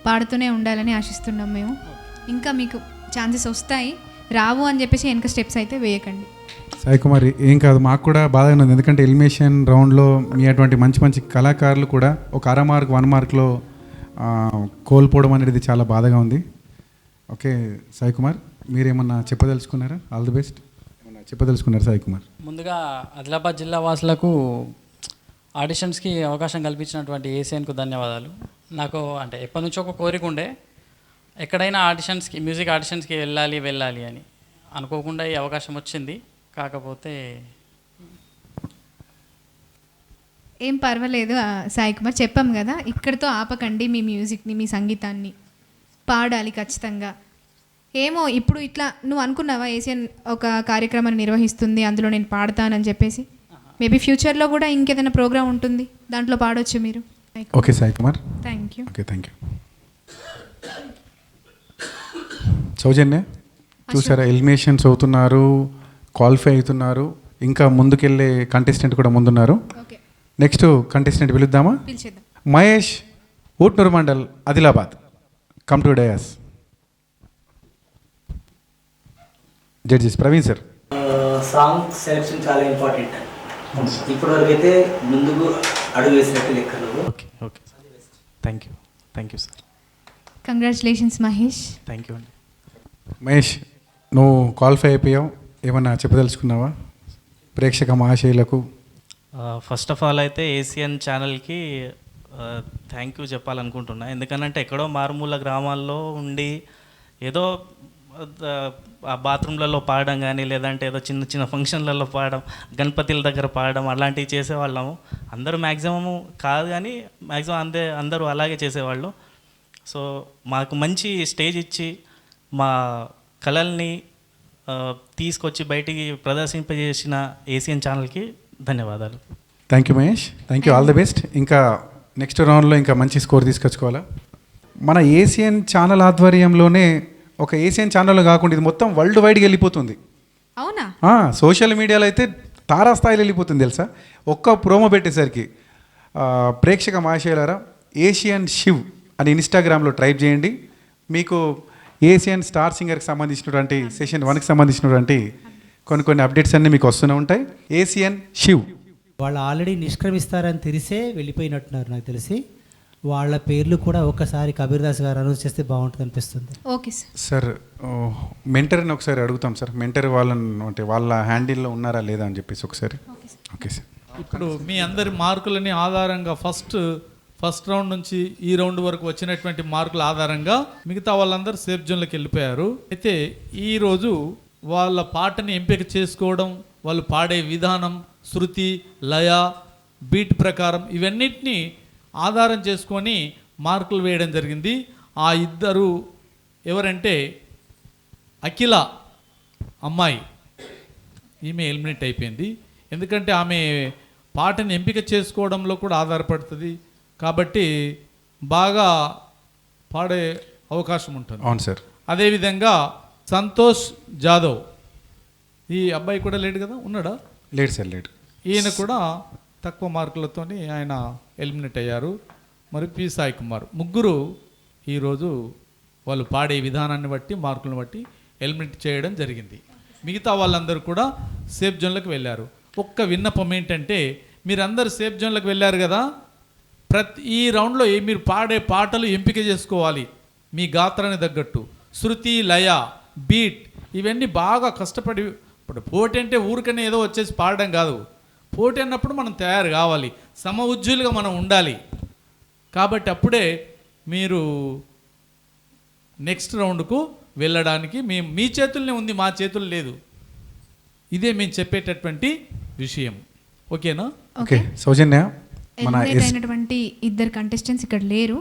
పాడుతూనే ఉండాలని ఆశిస్తున్నాం మేము. ఇంకా మీకు ఛాన్సెస్ వస్తాయి, రావు అని చెప్పేసి వెనక స్టెప్స్ అయితే వేయకండి. సాయి కుమార్, ఏం కాదు, మాకు కూడా బాగానే ఉంది. ఎందుకంటే ఎలిమినేషన్ రౌండ్లో మీ అటువంటి మంచి మంచి కళాకారులు కూడా ఒక అర మార్క్ 1 మార్క్లో కోల్పోవడం అనేది చాలా బాధగా ఉంది. ఓకే సాయి కుమార్, మీరేమన్నా చెప్పదలుచుకున్నారా? All the best. ఏమన్నా చెప్పదలుచుకున్నారా సాయి కుమార్? ముందుగా ఆదిలాబాద్ జిల్లా వాసులకు ఆడిషన్స్కి అవకాశం కల్పించినటువంటి ఏసియన్కు ధన్యవాదాలు. నాకు అంటే ఎప్పటి నుంచో ఒక కోరిక ఉండే, ఎక్కడైనా ఆడిషన్స్కి, మ్యూజిక్ ఆడిషన్స్కి వెళ్ళాలి అని. అనుకోకుండా ఈ అవకాశం వచ్చింది. కాకపోతే ఏం పర్వాలేదు సాయి కుమార్, చెప్పాం కదా, ఇక్కడితో ఆపకండి. మీ మ్యూజిక్ని, మీ సంగీతాన్ని పాడాలి ఖచ్చితంగా. ఏమో ఇప్పుడు ఇట్లా నువ్వు అనుకున్నావా ఏసియన్ ఒక కార్యక్రమాన్ని నిర్వహిస్తుంది అందులో నేను పాడతానని చెప్పేసి? మేబీ ఫ్యూచర్లో కూడా ఇంకేదైనా ప్రోగ్రామ్ ఉంటుంది, దాంట్లో పాడొచ్చు మీరు. Okay Sai Kumar, thank you. Okay, thank you. Soujanya చూసారా, ఎలిమినేషన్స్ అవుతున్నారు, క్వాలిఫై అవుతున్నారు, ఇంకా ముందుకెళ్ళే కంటెస్టెంట్ కూడా ముందున్నారు. నెక్స్ట్ కంటెస్టెంట్ పిలుద్దామా? Mahesh, Utnoor mandal, Adilabad, come to dais. Judges Praveen sir. Song selection చాలా ఇంపార్టెంట్. ఇప్పటివరకు అయితే ముందుకు అడుగు వేసినట్టు లెక్కలు. Okay okay, thank you sir. Congratulations Mahesh. Thank you అండి. మహేష్, నువ్వు క్వాలిఫై అయిపోయావు, ఏమన్నా చెప్పదలుచుకున్నావా ప్రేక్షక మహాశయులకు? ఫస్ట్ ఆఫ్ ఆల్ అయితే ఏసియన్ ఛానల్కి థ్యాంక్ యూ చెప్పాలనుకుంటున్నా. ఎందుకనంటే ఎక్కడో మారుమూల గ్రామాల్లో ఉండి ఏదో ఆ బాత్రూమ్లలో పాడడం కానీ, లేదంటే ఏదో చిన్న చిన్న ఫంక్షన్లలో పాడడం, గణపతిల దగ్గర పాడడం అలాంటివి చేసేవాళ్ళము. అందరూ మ్యాక్సిమము కాదు కానీ మ్యాక్సిమం అందరూ అలాగే చేసేవాళ్ళు. సో మాకు మంచి స్టేజ్ ఇచ్చి మా కళల్ని తీసుకొచ్చి బయటికి ప్రదర్శింపజేసిన ఏసియన్ ఛానల్కి ధన్యవాదాలు. Thank you Mahesh, thank you, all the best. ఇంకా నెక్స్ట్ రౌండ్లో ఇంకా మంచి స్కోర్ తీసుకొచ్చుకోవాలా. మన ఏసియన్ ఛానల్ ఆధ్వర్యంలోనే ఒక ఏసియన్ ఛానల్ కాకుండా ఇది మొత్తం వరల్డ్ వైడ్గా వెళ్ళిపోతుంది. అవునా? సోషల్ మీడియాలో అయితే తారాస్థాయిలో వెళ్ళిపోతుంది తెలుసా. ఒక్క ప్రోమో పెట్టేసరికి ప్రేక్షక మహాశయులారా, ఏషియన్ శివ్ అని ఇన్స్టాగ్రామ్లో టైప్ చేయండి. మీకు ఏసియన్ స్టార్ సింగర్కి సంబంధించినటువంటి సెషన్ 1కి సంబంధించినటువంటి కొన్ని అప్డేట్స్ అన్నీ మీకు వస్తూనే ఉంటాయి. ఏసియన్ శివ్ వాళ్ళు ఆల్రెడీ నిష్క్రమిస్తారని తెలిసే వెళ్ళిపోయినట్టున్నారు నాకు తెలిసి. వాళ్ళ పేర్లు కూడా ఒక్కసారి కబీర్ దాస్ గారు అనౌన్స్ చేస్తే బాగుంటుంది అనిపిస్తుంది. Okay sir. మెంటర్ని ఒకసారి అడుగుతాం సార్, మెంటర్ వాళ్ళని అంటే వాళ్ళ హ్యాండిల్లో ఉన్నారా లేదా అని చెప్పేసి ఒకసారి. Okay sir. ఇప్పుడు మీ అందరి మార్కులని ఆధారంగా ఫస్ట్ రౌండ్ నుంచి ఈ రౌండ్ వరకు వచ్చినటువంటి మార్కుల ఆధారంగా మిగతా వాళ్ళందరూ సేఫ్ జోన్లోకి వెళ్ళిపోయారు. అయితే ఈరోజు వాళ్ళ పాటని ఎంపిక చేసుకోవడం, వాళ్ళు పాడే విధానం, శృతి, లయ, బీట్ ప్రకారం ఇవన్నిటినీ ఆధారం చేసుకొని మార్కులు వేయడం జరిగింది. ఆ ఇద్దరు ఎవరంటే అఖిల అమ్మాయి, ఈమె ఎలిమినేట్ అయిపోయింది. ఎందుకంటే ఆమె పాటని ఎంపిక చేసుకోవడంలో కూడా ఆధారపడుతుంది కాబట్టి బాగా పాడే అవకాశం ఉంటుంది. అవును సార్. అదేవిధంగా సంతోష్ జాదవ్, ఈ అబ్బాయి కూడా లేడు కదా, ఉన్నాడా? లేడు సార్, లేడు. ఈయన కూడా తక్కువ మార్కులతోని ఆయన ఎలిమినేట్ అయ్యారు. మరి పి సాయి కుమార్, ముగ్గురు ఈరోజు వాళ్ళు పాడే విధానాన్ని బట్టి మార్కులను బట్టి ఎలిమినేట్ చేయడం జరిగింది. మిగతా వాళ్ళందరూ కూడా సేఫ్ జోన్లకు వెళ్ళారు. ఒక్క విన్నపం ఏంటంటే, మీరందరూ సేఫ్ జోన్లకు వెళ్ళారు కదా, ఈ రౌండ్లో మీరు పాడే పాటలు ఎంపిక చేసుకోవాలి మీ గాత్రానికి తగ్గట్టు. శృతి, లయ, బీట్ ఇవన్నీ బాగా కష్టపడి. ఇప్పుడు పోటీ అంటే ఊరికనే ఏదో వచ్చేసి పాడడం కాదు. పోటీ అన్నప్పుడు మనం తయారు కావాలి, సమ ఉజ్జులుగా మనం ఉండాలి. కాబట్టి అప్పుడే మీరు నెక్స్ట్ రౌండ్కు వెళ్ళడానికి మీ చేతుల్లోనే ఉంది, మా చేతుల్లో లేదు. ఇదే మేము చెప్పేటటువంటి విషయం. ఓకేనా? ఓకే. సౌజన్య, మన అయినటువంటి ఇద్దరు కంటెస్టెంట్స్ ఇక్కడ లేరు.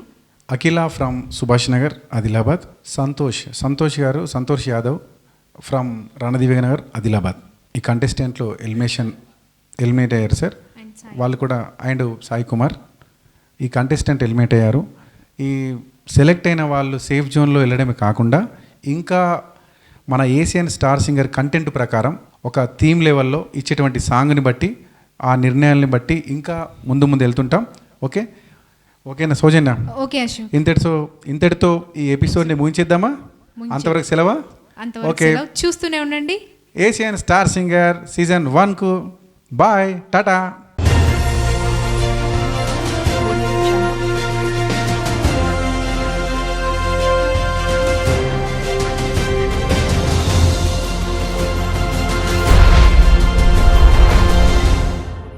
అఖిల ఫ్రమ్ సుభాష్ నగర్, ఆదిలాబాద్. సంతోష్ గారు, సంతోష్ యాదవ్ ఫ్రమ్ రణదివ్య నగర్, ఆదిలాబాద్. ఈ కంటెస్టెంట్లో ఎలిమినేట్ అయ్యారు సార్. వాళ్ళు కూడా. అండ్ సాయి కుమార్, ఈ కంటెస్టెంట్ ఎలిమినేట్ అయ్యారు. ఈ సెలెక్ట్ అయిన వాళ్ళు సేఫ్ జోన్లో వెళ్ళడమే కాకుండా ఇంకా మన ఏసియన్ స్టార్ సింగర్ కంటెంట్ ప్రకారం ఒక థీమ్ లెవెల్లో ఇచ్చేటువంటి సాంగ్ని బట్టి, ఆ నిర్ణయాలని బట్టి ఇంకా ముందు వెళ్తుంటాం. ఓకేనా సౌజన్య? ఓకే అశోక్. ఇంతటితో ఈ ఎపిసోడ్ని ముగించేద్దామా? అంతవరకు సెలవా? ఓకే, చూస్తూనే ఉండండి ఏసియన్ స్టార్ సింగర్ సీజన్ 1కు. బాయ్, టాటా.